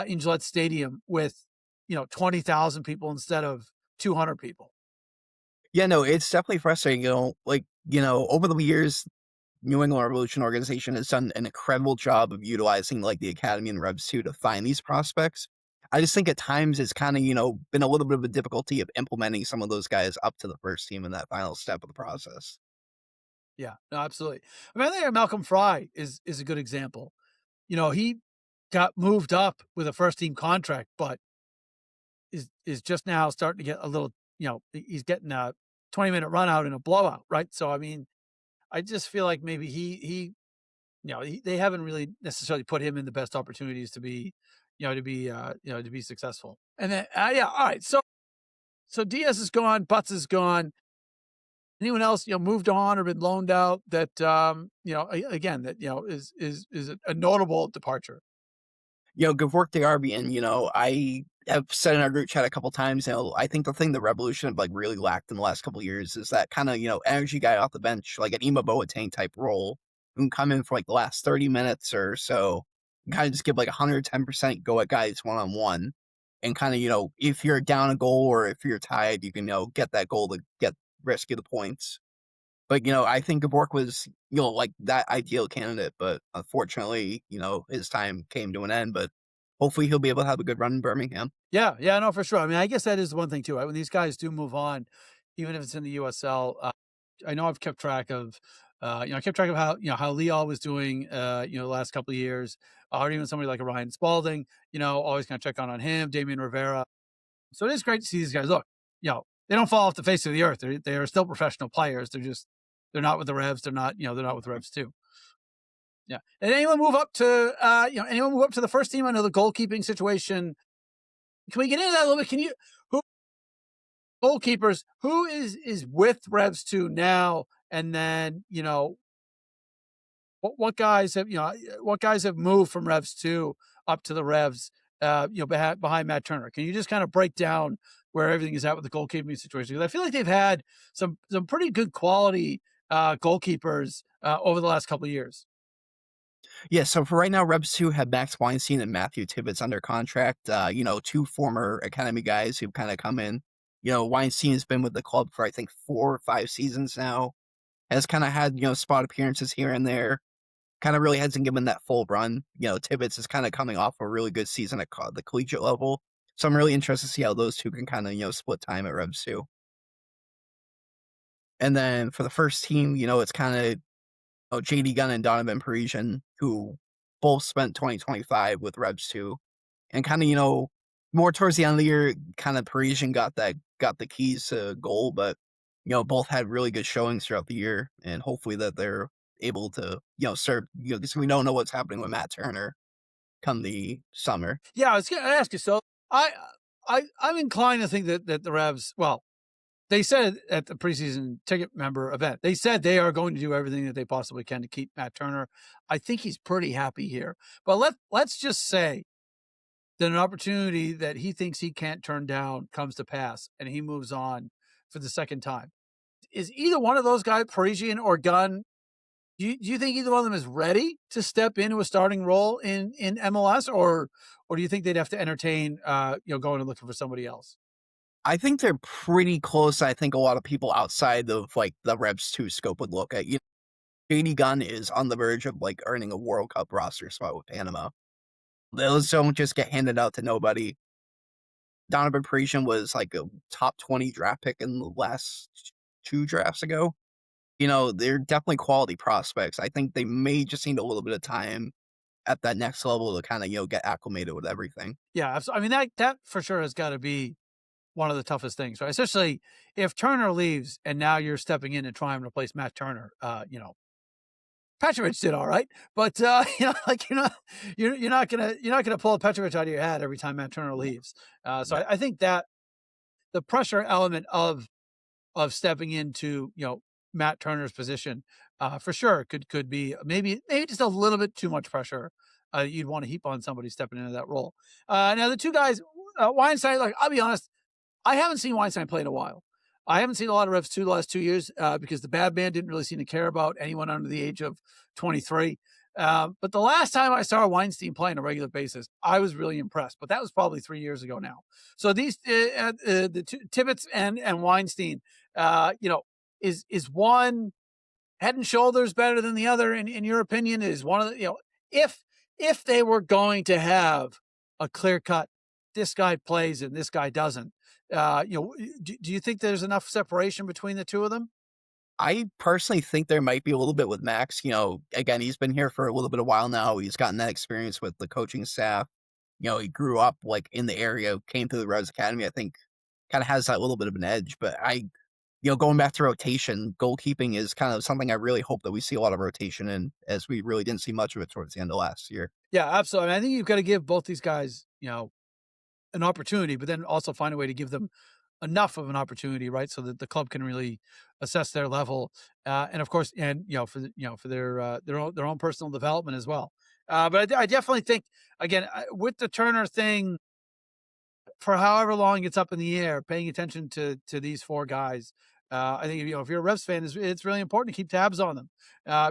in Gillette Stadium with, 20,000 people instead of 200 people. Yeah, no, it's definitely frustrating. Over the years, New England Revolution organization has done an incredible job of utilizing like the academy and Revs II to find these prospects. I just think at times it's kind of, been a little bit of a difficulty of implementing some of those guys up to the first team in that final step of the process. Yeah, no, absolutely. I mean, I think Malcolm Fry is a good example. He got moved up with a first team contract, but is just now starting to get a little, he's getting a 20-minute run out in a blowout, right? So, I mean, I just feel like maybe they haven't really necessarily put him in the best opportunities to be, to be successful. And then, all right. So Diaz is gone, Butts is gone. Anyone else, moved on or been loaned out that, again, that, is a notable departure? Good work to Arby. And, I have said in our group chat a couple times, I think the thing the Revolution have like really lacked in the last couple of years is that kind of, energy guy off the bench, like an Ima Boateng type role, who can come in for like the last 30 minutes or so, and kind of just give like 110% go at guys one-on-one. And kind of, if you're down a goal or if you're tied, you can, get that goal to rescue the points. But, I think Gavork was, like that ideal candidate, but unfortunately, his time came to an end, but hopefully he'll be able to have a good run in Birmingham. Yeah, no, for sure. I mean, I guess that is one thing too, right? When these guys do move on, even if it's in the USL, I know I've kept track of, I kept track of how Leal was doing, the last couple of years, or even somebody like a Ryan Spalding, always kind of check on him, Damian Rivera. So it is great to see these guys. Look, they don't fall off the face of the earth. They are still professional players. They're not with the Revs. They're not with the Revs too. Yeah. And anyone move up to the first team? I know the goalkeeping situation. Can we get into that a little bit? Goalkeepers, who is with Revs II now? And then, what guys have moved from Revs II up to the Revs, behind Matt Turner? Can you just kind of break down where everything is at with the goalkeeping situation? Because I feel like they've had some pretty good quality goalkeepers over the last couple of years. Yeah, so for right now, Revs II have Max Weinstein and Matthew Tibbetts under contract. Two former academy guys who've kind of come in. Weinstein has been with the club for I think 4 or 5 seasons now. Has kind of had spot appearances here and there. Kind of really hasn't given that full run. Tibbetts is kind of coming off a really good season at the collegiate level. So I'm really interested to see how those two can kind of split time at Revs II. And then for the first team, it's kind of JD Gunn and Donovan Parisian, who both spent 2025 with Revs II. And kind of, more towards the end of the year, kind of Parisian got the keys to goal, but, both had really good showings throughout the year. And hopefully that they're able to, serve, because we don't know what's happening with Matt Turner come the summer. Yeah, I was going to ask you. So I'm inclined to think that the Revs, well, they said at the preseason ticket member event, they said they are going to do everything that they possibly can to keep Matt Turner. I think he's pretty happy here. But let's just say that an opportunity that he thinks he can't turn down comes to pass and he moves on for the second time. Is either one of those guys, Parisian or Gunn, do you think either one of them is ready to step into a starting role in MLS, or do you think they'd have to entertain, going and looking for somebody else? I think they're pretty close. I think a lot of people outside of like the Revs II scope would look at. JD Gunn is on the verge of like earning a World Cup roster spot with Panama. Those don't just get handed out to nobody. Donovan Parisian was like a top 20 draft pick in the last 2 drafts ago. They're definitely quality prospects. I think they may just need a little bit of time at that next level to kind of, get acclimated with everything. Yeah, I mean, that for sure has got to be one of the toughest things, right? Especially if Turner leaves and now you're stepping in and trying to replace Matt Turner. Petrovic did all right, but like you're not gonna pull a Petrovic out of your hat every time Matt Turner leaves. So Yeah. I think that the pressure element of stepping into Matt Turner's position for sure could be maybe just a little bit too much pressure you'd want to heap on somebody stepping into that role. Now the two guys, Weinstein, like I'll be honest, I haven't seen Weinstein play in a while. I haven't seen a lot of Revs II the last 2 years because the bad man didn't really seem to care about anyone under the age of 23. But the last time I saw Weinstein play on a regular basis, I was really impressed. But that was probably 3 years ago now. So these the two, Tibbetts and Weinstein, is one head and shoulders better than the other in your opinion? Is one of the if they were going to have a clear cut, this guy plays and this guy doesn't. Do you think there's enough separation between the two of them? I personally think there might be a little bit with Max. Again, he's been here for a little bit of while now. He's gotten that experience with the coaching staff. He grew up like in the area, came through the Revs Academy. I think kind of has that little bit of an edge. But going back to rotation, goalkeeping is kind of something I really hope that we see a lot of rotation in, as we really didn't see much of it towards the end of last year. Yeah, absolutely. I think you've got to give both these guys, an opportunity, but then also find a way to give them enough of an opportunity, right? So that the club can really assess their level, and of course, and for their own personal development as well. But I definitely think again with the Turner thing, for however long it's up in the air, paying attention to these four guys. I think if you're a Revs fan, it's really important to keep tabs on them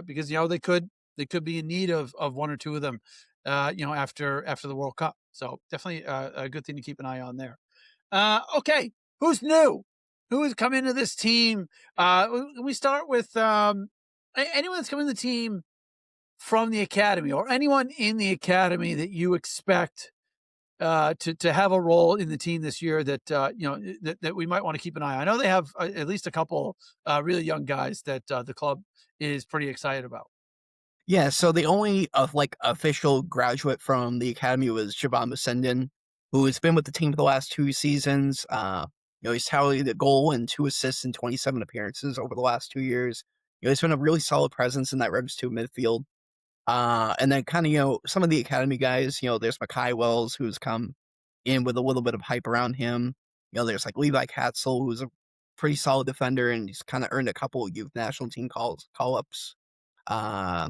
because they could be in need of one or two of them, after the World Cup. So definitely a good thing to keep an eye on there. Okay, who's new? Who has come into this team? We start with anyone that's coming to the team from the academy or anyone in the academy that you expect to have a role in the team this year that that we might want to keep an eye on. I know they have at least a couple really young guys that the club is pretty excited about. Yeah, so the only official graduate from the academy was Javon Musendin, who has been with the team for the last 2 seasons. He's tallied a goal and 2 assists in 27 appearances over the last 2 years. He's been a really solid presence in that Revs 2 midfield. And then kind of, some of the academy guys, there's Mackay Wells, who's come in with a little bit of hype around him. There's like Levi Katzel, who's a pretty solid defender, and he's kind of earned a couple of youth national team call-ups. Uh,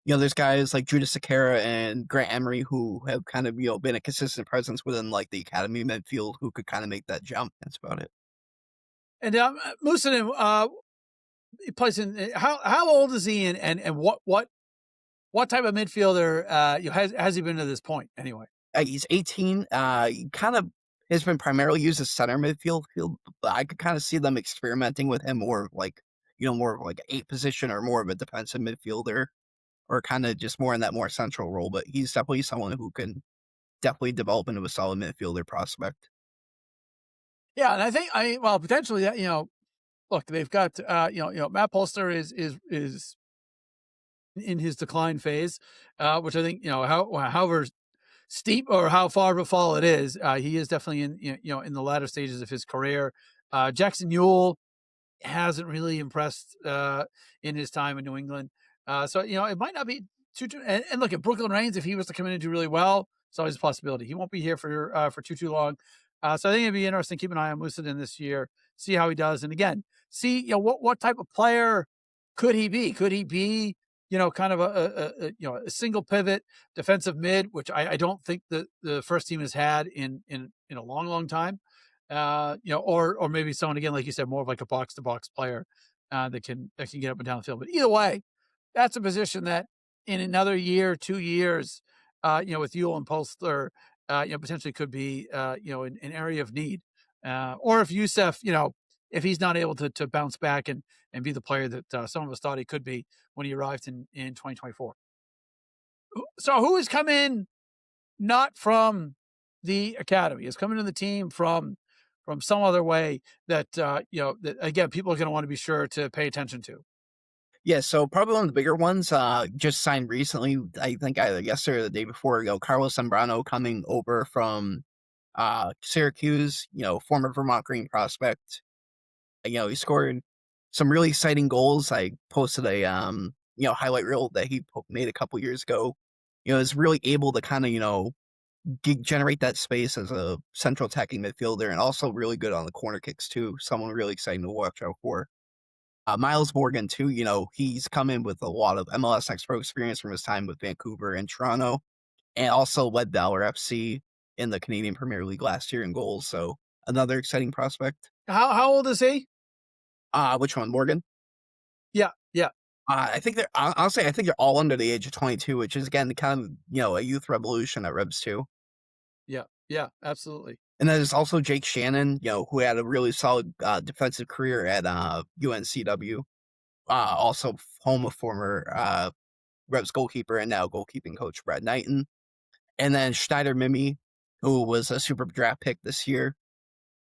there's guys like Judas Sakara and Grant Emery who have kind of, been a consistent presence within like the academy midfield who could kind of make that jump. That's about it. And Musanin, he plays in. How old is he, and what type of midfielder has he been to this point anyway? He's 18. He kind of has been primarily used as center midfield. But I could kind of see them experimenting with him more like, more of like an 8 position or more of a defensive midfielder, or kind of just more in that more central role. But he's definitely someone who can definitely develop into a solid midfielder prospect. Yeah, and I think well potentially that look, they've got Matt Polster is in his decline phase, which I think however steep or how far of a fall it is, he is definitely in the latter stages of his career. Jackson Ewell hasn't really impressed in his time in New England. So it might not be too. And look at Brooklyn Reigns, if he was to come in and do really well, it's always a possibility. He won't be here for too long. So I think it'd be interesting. Keep an eye on Musadin this year, see how he does, and again, see what type of player could he be? Could he be kind of a single pivot defensive mid, which I don't think the first team has had in a long time. Or maybe someone again, like you said, more of like a box to box player that can get up and down the field. But either way, that's a position that in another year, 2 years, with Ewell and Polster, potentially could be an area of need or if Youssef, if he's not able to bounce back and be the player that some of us thought he could be when he arrived in 2024. So who has come in not from the academy, has come into the team from some other way that that again people are going to want to be sure to pay attention to. Yeah, so probably one of the bigger ones, just signed recently, I think either yesterday or the day before, Carlos Zambrano coming over from Syracuse, former Vermont Green prospect. He scored some really exciting goals. I posted a highlight reel that he made a couple years ago. Is really able to kind of generate that space as a central attacking midfielder, and also really good on the corner kicks too. Someone really exciting to watch out for. Miles Morgan too. He's come in with a lot of MLS Next Pro experience from his time with Vancouver and Toronto, and also led Valor FC in the Canadian Premier League last year in goals. So another exciting prospect. How old is he? Which one, Morgan? Yeah, yeah, I think they're honestly, I think they're all under the age of 22, which is again kind of a youth revolution at Revs II. yeah, yeah, absolutely. And then there's also Jake Shannon, who had a really solid defensive career at UNCW. Also home of former Revs goalkeeper and now goalkeeping coach Brad Knighton. And then Schneider Mimi, who was a super draft pick this year.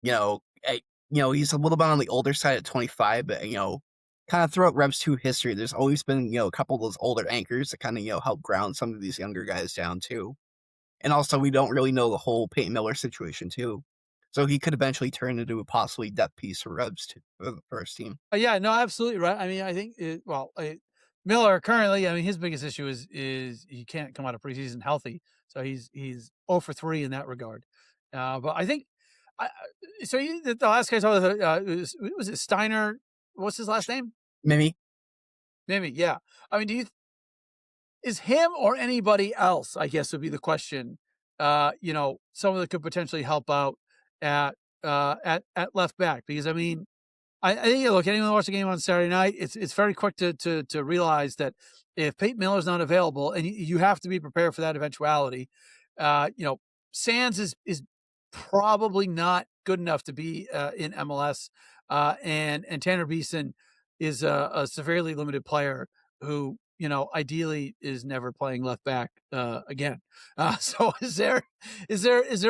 He's a little bit on the older side at 25, but kind of throughout Revs 2 history, there's always been a couple of those older anchors that kind of help ground some of these younger guys down too. And also, we don't really know the whole Peyton Miller situation too, so he could eventually turn into a possibly depth piece for Revs for the first team. Yeah, no, absolutely right. I mean, I think Miller currently, I mean, his biggest issue is he can't come out of preseason healthy, so he's 0 for 3 in that regard. But I think, the last guy I saw was it Steiner? What's his last name? Mimi? Mimi. Yeah. I mean, is him or anybody else? I guess would be the question. Someone that could potentially help out at at left back, because I mean, I think look, anyone who watched the game on Saturday night, it's very quick to realize that if Peyton Miller's not available, and you have to be prepared for that eventuality, Sands is probably not good enough to be in MLS, and Tanner Beeson is a severely limited player who ideally is never playing left back again. So is there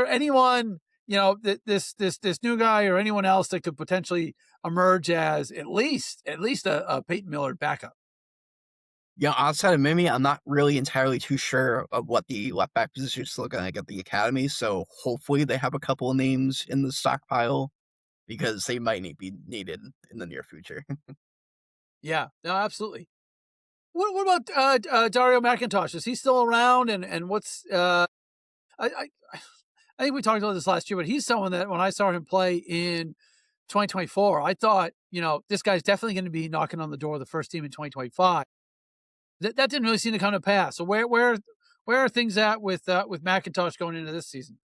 anyone that this new guy or anyone else that could potentially emerge as at least a Peyton Miller backup? Outside of Mimi, I'm not really entirely too sure of what the left back position is looking like at the academy. So hopefully they have a couple of names in the stockpile, because they might be needed in the near future. Yeah, no, absolutely. What about Dario McIntosh? Is he still around? And what's I think we talked about this last year, but he's someone that when I saw him play in 2024, I thought, this guy's definitely going to be knocking on the door of the first team in 2025. That didn't really seem to come to pass. So where are things at with McIntosh going into this season?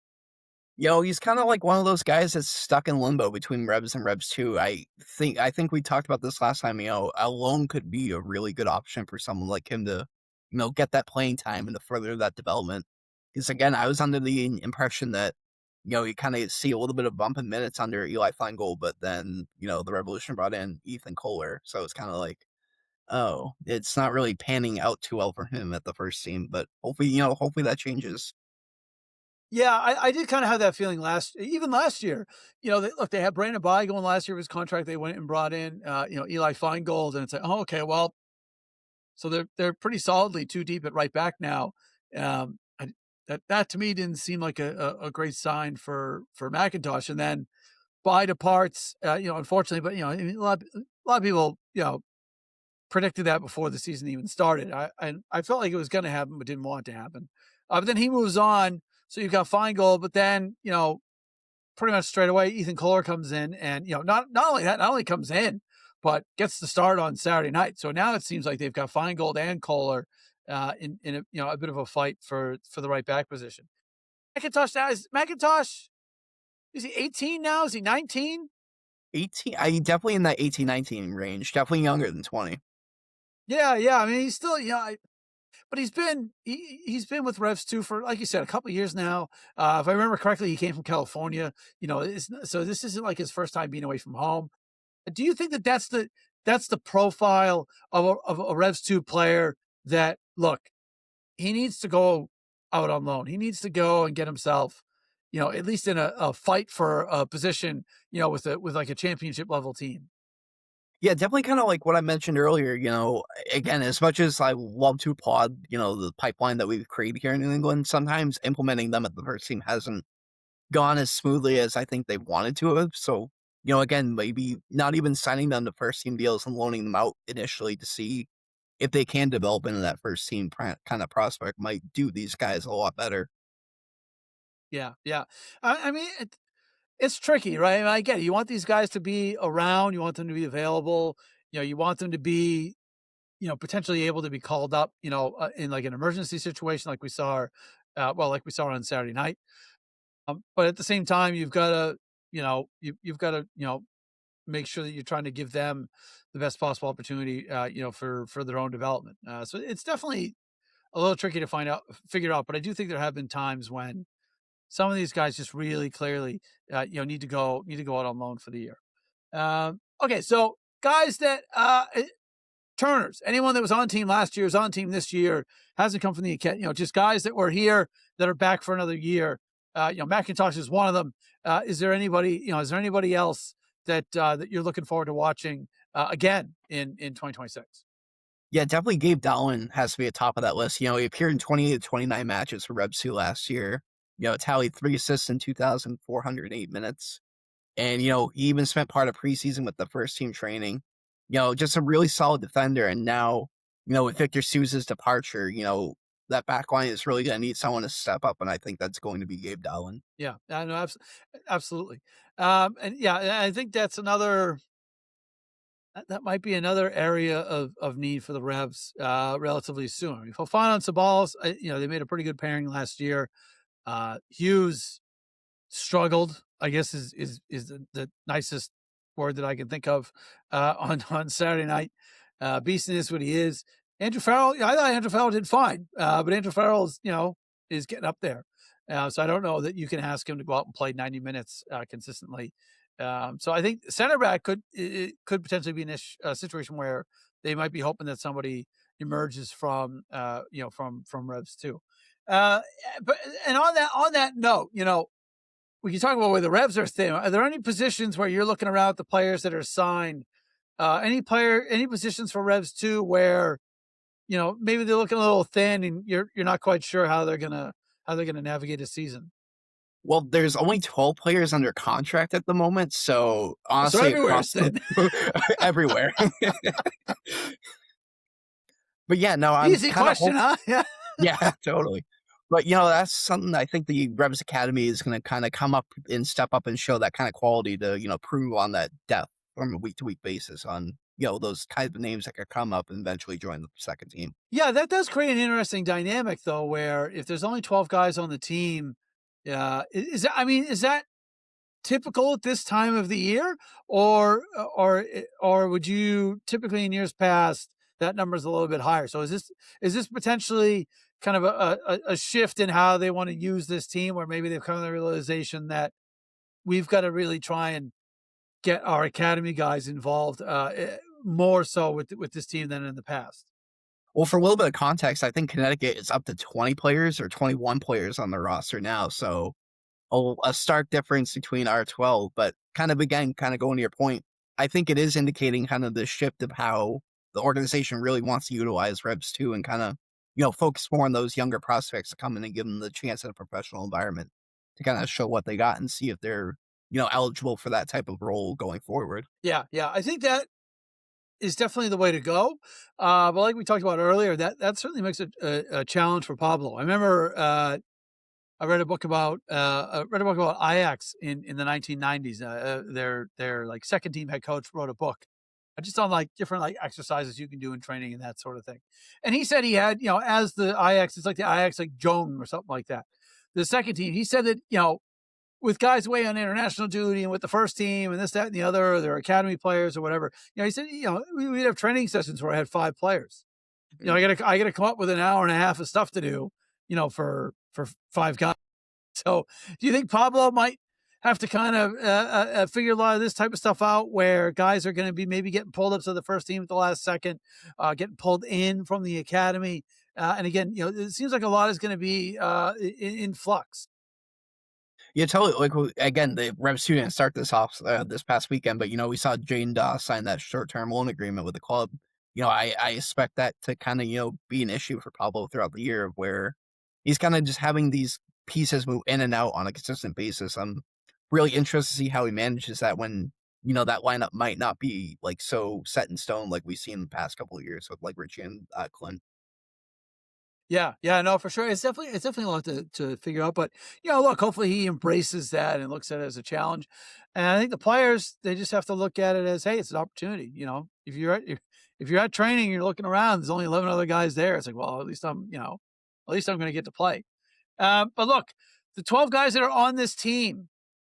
He's kind of like one of those guys that's stuck in limbo between Revs and Revs 2. I think we talked about this last time. A loan could be a really good option for someone like him to, get that playing time and to further that development. Because again, I was under the impression that, you kind of see a little bit of bump in minutes under Eli Feingold, but then, the Revolution brought in Ethan Kohler. So it's kind of like, oh, it's not really panning out too well for him at the first team, but hopefully that changes. Yeah, I did kind of have that feeling last year. They had Brandon Bye going last year of his contract. They went and brought in, Eli Feingold, and it's like, oh, okay, well, so they're pretty solidly too deep at right back now. That to me didn't seem like a great sign for McIntosh. And then Bye departs, unfortunately, but I mean, a lot of people, predicted that before the season even started. I felt like it was going to happen, but didn't want it to happen. But then he moves on. So you've got Feingold, but then, pretty much straight away, Ethan Kohler comes in, and, not only that, not only comes in, but gets the start on Saturday night. So now it seems like they've got Feingold and Kohler in a bit of a fight for the right back position. McIntosh, is he 18 now? Is he 19? 18, I definitely in that 18, 19 range, definitely younger than 20. Yeah. I mean, he's still, but he's been with Revs II for, like you said, a couple of years now. If I remember correctly, he came from California. So this isn't like his first time being away from home. Do you think that that's the profile of a Revs II player that, look, he needs to go out on loan. He needs to go and get himself, at least in a fight for a position, with like a championship level team. Yeah, definitely kind of like what I mentioned earlier, again, as much as I love to applaud, the pipeline that we've created here in New England, sometimes implementing them at the first team hasn't gone as smoothly as I think they wanted to have. So, again, maybe not even signing them to first team deals and loaning them out initially to see if they can develop into that first team kind of prospect might do these guys a lot better. Yeah, yeah. I mean, it's tricky, right? I mean, I get it. You want these guys to be around. You want them to be available. You want them to be, potentially able to be called up, in like an emergency situation, like we saw, like we saw on Saturday night. But at the same time, you've got to, you've got to, make sure that you're trying to give them the best possible opportunity, for their own development. So it's definitely a little tricky to figure out. But I do think there have been times when some of these guys just really clearly, need to go out on loan for the year. Okay, so guys that Turners, anyone that was on team last year is on team this year, hasn't come from the academy. Just guys that were here that are back for another year. McIntosh is one of them. Is there anybody? Is there anybody else that you're looking forward to watching again in 2026? Yeah, definitely Gabe Dallin has to be at top of that list. He appeared in 28 to 29 matches for Revs II last year. Tallied 3 assists in 2,408 minutes. And, he even spent part of preseason with the first team training. Just a really solid defender. And now, with Victor Souza's departure, that back line is really going to need someone to step up. And I think that's going to be Gabe Dallin. Yeah, I know, absolutely. And yeah, I think that might be another area of need for the Revs relatively soon. I mean, Fofana and Sabalas, they made a pretty good pairing last year. Hughes struggled, I guess is the nicest word that I can think of on Saturday night. Beeson is what he is. Andrew Farrell, I thought Andrew Farrell did fine, but Andrew Farrell is getting up there. So I don't know that you can ask him to go out and play 90 minutes consistently. So I think center back could potentially be a situation where they might be hoping that somebody emerges from Revs too. But and on that note, we can talk about where the Revs are staying. Are there any positions where you're looking around at the players that are signed? Any positions for Revs II where maybe they're looking a little thin and you're not quite sure how they're gonna navigate a season? Well, there's only 12 players under contract at the moment. So So honestly, everywhere across then. everywhere. But yeah, no, I'm Easy kind of question, huh? Yeah. yeah, totally. But that's something I think the Revs Academy is going to kind of come up and step up and show that kind of quality to prove on that depth from a week to week basis on those kinds of names that could come up and eventually join the second team. Yeah, that does create an interesting dynamic though, where if there's only 12 guys on the team, is that typical at this time of the year, or would you typically in years past that number is a little bit higher? So is this potentially kind of a shift in how they want to use this team, where maybe they've come to the realization that we've got to really try and get our academy guys involved more so with this team than in the past? Well, for a little bit of context, I think Connecticut is up to 20 players or 21 players on the roster now. So a stark difference between our 12, but kind of again, kind of going to your point, I think it is indicating kind of the shift of how the organization really wants to utilize Revs II and kind of, focus more on those younger prospects to come in and give them the chance in a professional environment to kind of show what they got and see if they're, eligible for that type of role going forward. Yeah, yeah, I think that is definitely the way to go. But like we talked about earlier, that certainly makes it a challenge for Pablo. I remember I read a book about Ajax in the 1990s. Their like second team head coach wrote a book just on like different like exercises you can do in training and that sort of thing. And he said he had, as the Ajax, it's like the Ajax like Joan or something like that. The second team, he said that, with guys away on international duty and with the first team and this, that, and the other, or their academy players or whatever, he said, we'd have training sessions where I had 5 players. I gotta come up with an hour and a half of stuff to do, for 5 guys. So, do you think Pablo might have to kind of figure a lot of this type of stuff out, where guys are going to be maybe getting pulled up to the first team at the last second, getting pulled in from the academy, and again, it seems like a lot is going to be in flux. Yeah, totally. Again, the Revs II didn't start this off this past weekend, but we saw Jane Doss sign that short-term loan agreement with the club. I expect that to kind of be an issue for Pablo throughout the year, where he's kind of just having these pieces move in and out on a consistent basis. I'm really interested to see how he manages that when that lineup might not be like so set in stone like we've seen in the past couple of years with like Richie and Clint. Yeah, yeah, no, for sure. It's definitely a lot to figure out. But look, hopefully he embraces that and looks at it as a challenge. And I think the players, they just have to look at it as, hey, it's an opportunity. If you're at training, you're looking around, there's only 11 other guys there. It's like, well, at least I'm going to get to play. But look, the 12 guys that are on this team,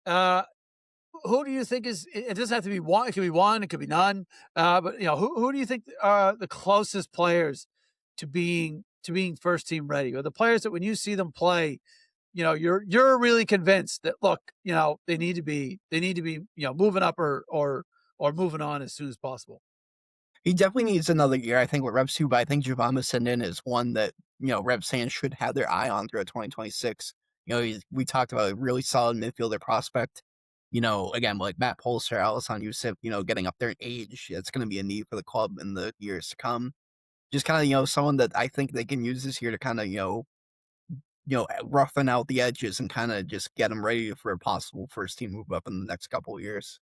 uh, who do you think is? It doesn't have to be one. It could be one. It could be none. But who do you think are the closest players to being first team ready, or the players that when you see them play, you're really convinced that look, they need to be moving up or moving on as soon as possible. He definitely needs another year, I think, with Revs too, but I think Javon Senden is one that, Revs fans should have their eye on throughout 2026. We talked about a really solid midfielder prospect. Again, like Matt Polster, Alisson Yusuf, getting up there in age. It's going to be a need for the club in the years to come. Just kind of, someone that I think they can use this year to kind of, roughen out the edges and kind of just get them ready for a possible first team move up in the next couple of years.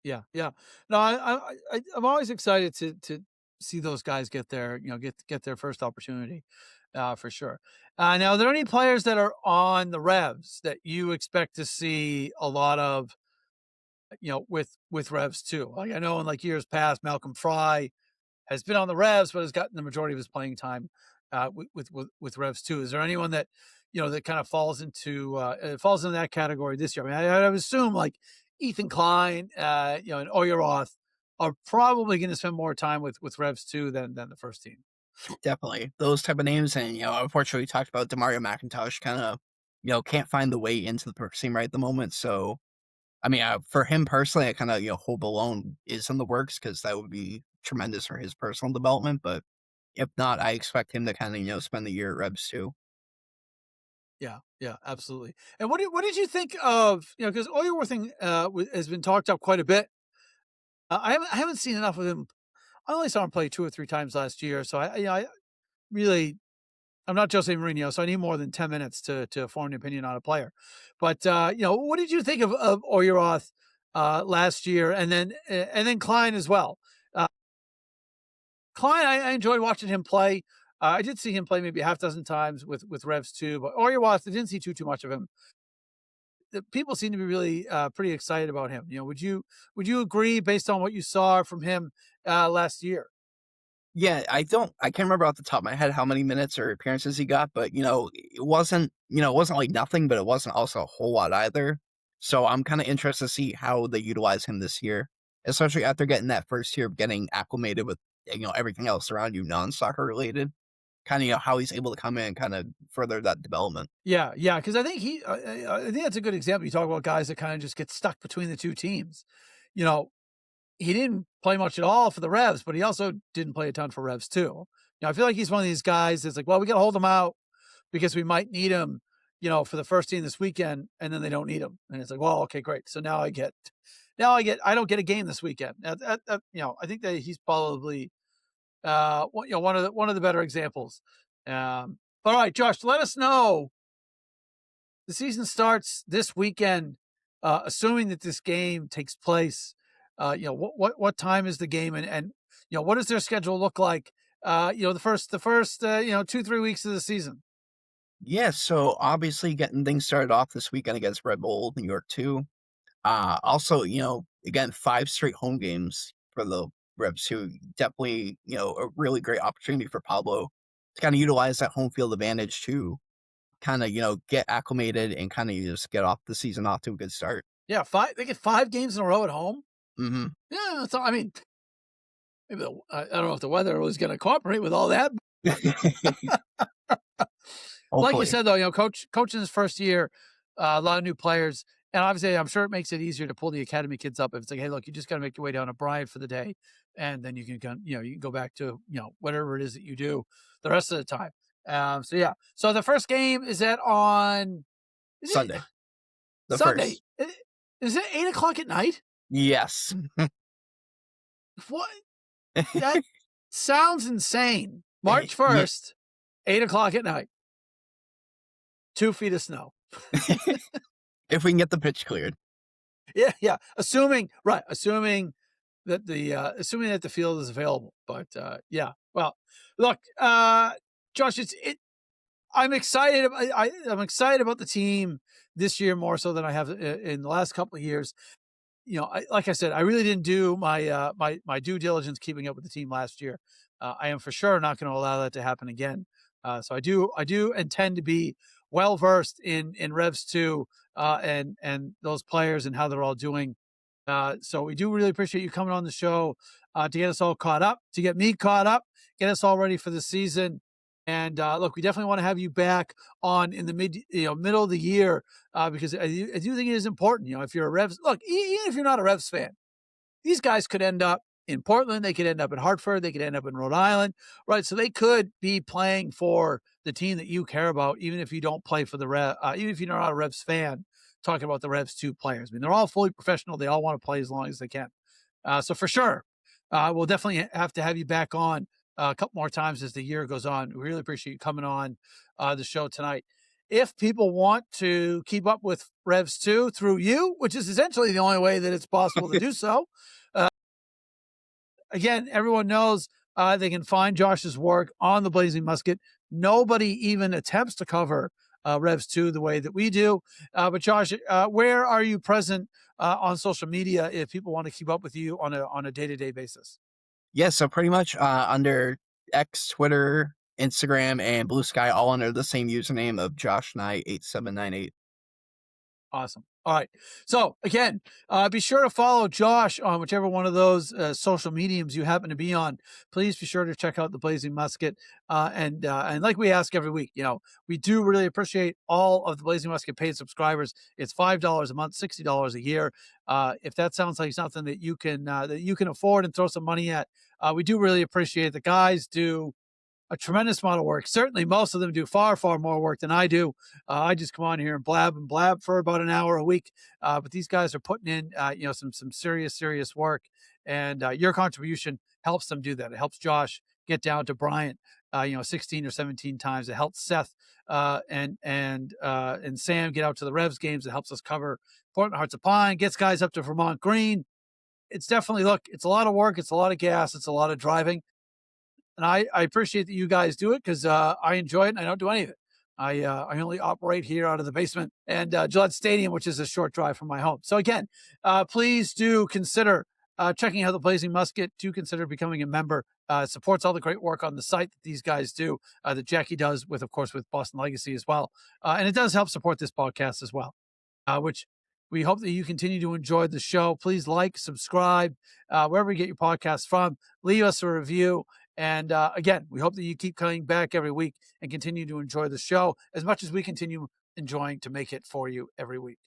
Yeah, yeah. No, I'm always excited to see those guys get their first opportunity, for sure. Now, are there any players that are on the Revs that you expect to see a lot of, with Revs too? Like I know in like years past, Malcolm Fry has been on the Revs, but has gotten the majority of his playing time with Revs too. Is there anyone that that kind of falls into that category this year? I mean, I would assume like Ethan Klein, and Oyoroth are probably going to spend more time with Revs too than the first team. Definitely. Those type of names, and, unfortunately, we talked about Demario McIntosh kind of, can't find the way into the first team right at the moment. So, I mean, for him personally, I kind of, hope alone is in the works because that would be tremendous for his personal development. But if not, I expect him to kind of, spend the year at Rebs too. Yeah, yeah, absolutely. And what did you think of because Oyerworthing has been talked up quite a bit. I haven't seen enough of him. I only saw him play 2 or 3 times last year, so I really I'm not Jose Mourinho, so I need more than 10 minutes to form an opinion on a player. But what did you think of Oyoroth last year, and then Klein as well? Uh, Klein, I enjoyed watching him play. I did see him play maybe a half dozen times with Revs too, but Oyoroth, I didn't see too much of him. The people seem to be really pretty excited about him. Would you agree based on what you saw from him last year? Yeah, I can't remember off the top of my head how many minutes or appearances he got, but it wasn't like nothing, but it wasn't also a whole lot either. So I'm kind of interested to see how they utilize him this year, especially after getting that first year of getting acclimated with everything else around you non-soccer related. Kind of how he's able to come in and kind of further that development. Yeah, yeah, because I think that's a good example. You talk about guys that kind of just get stuck between the two teams. You know, he didn't play much at all for the Revs, but he also didn't play a ton for Revs too. I feel like he's one of these guys that's like, well, we got to hold him out because we might need him, for the first team this weekend, and then they don't need him, and it's like, well, okay, great. So I don't get a game this weekend. I think that he's probably one of the better examples. All right, Josh, let us know. The season starts this weekend, assuming that this game takes place. What time is the game, and what does their schedule look like? The first 2-3 weeks of the season. Yeah, so obviously getting things started off this weekend against Red Bull New York too. Also, again, 5 straight home games for the Revs who definitely, a really great opportunity for Pablo to kind of utilize that home field advantage to kind of, get acclimated and kind of just get off the season off to a good start. Yeah, five. They get 5 games in a row at home. Hmm. Yeah, that's all. I mean, maybe I don't know if the weather was going to cooperate with all that. Like you said, though, coaching his first year, a lot of new players, and obviously, I'm sure it makes it easier to pull the academy kids up. If it's like, hey, look, you just got to make your way down to Bryant for the day, and then you can, you can go back to whatever it is that you do the rest of the time. So yeah, so the first game is on Sunday. The Sunday. First. Is it 8:00 at night? Yes. What? That sounds insane. March 1st, 8:00 at night. 2 feet of snow. If we can get the pitch cleared. Yeah. Assuming that the field is available. But yeah. Well, look, Josh, I'm excited. I'm excited about the team this year more so than I have in the last couple of years. Like I said, I really didn't do my my due diligence keeping up with the team last year. I am for sure not going to allow that to happen again. So I do intend to be well versed in Revs II and those players and how they're all doing. So we do really appreciate you coming on the show to get us all caught up, to get me caught up, get us all ready for the season. And look, we definitely want to have you back on in the middle of the year because I do think it is important. If you're a Revs, look, even if you're not a Revs fan, these guys could end up in Portland, they could end up in Hartford, they could end up in Rhode Island, right? So they could be playing for the team that you care about, even if you don't play for the even if you're not a Revs fan. Talking about the Revs II players, I mean, they're all fully professional. They all want to play as long as they can. So for sure, we'll definitely have to have you back on a couple more times as the year goes on. We really appreciate you coming on the show tonight. If people want to keep up with Revs II through you, which is essentially the only way that it's possible to do so, again, everyone knows they can find Josh's work on the Blazing Musket. Nobody even attempts to cover Revs II the way that we do. But Josh, where are you present on social media if people want to keep up with you on a day-to-day basis? Yeah, so pretty much under X, Twitter, Instagram, and BlueSky, all under the same username of Josh Nye 8798. Awesome. All right. So again, be sure to follow Josh on whichever one of those social mediums you happen to be on. Please be sure to check out the Blazing Musket. And like we ask every week, we do really appreciate all of the Blazing Musket paid subscribers. It's $5 a month, $60 a year. If that sounds like something that you can afford and throw some money at, we do really appreciate it. The guys do a tremendous amount of work. Certainly, most of them do far, far more work than I do. I just come on here and blab for about an hour a week. But these guys are putting in, some serious work, and your contribution helps them do that. It helps Josh get down to Bryant, 16 or 17 times. It helps Seth and Sam get out to the Revs games. It helps us cover Portland Hearts of Pine, gets guys up to Vermont Green. It's definitely, look, it's a lot of work. It's a lot of gas. It's a lot of driving. And I appreciate that you guys do it because I enjoy it and I don't do any of it. I only operate here out of the basement and Gillette Stadium, which is a short drive from my home. So again, please do consider checking out the Blazing Musket. Do consider becoming a member. It supports all the great work on the site that these guys do, that Jackie does with Boston Legacy as well. And it does help support this podcast as well, which we hope that you continue to enjoy the show. Please like, subscribe, wherever you get your podcasts from. Leave us a review. And again, we hope that you keep coming back every week and continue to enjoy the show as much as we continue enjoying to make it for you every week.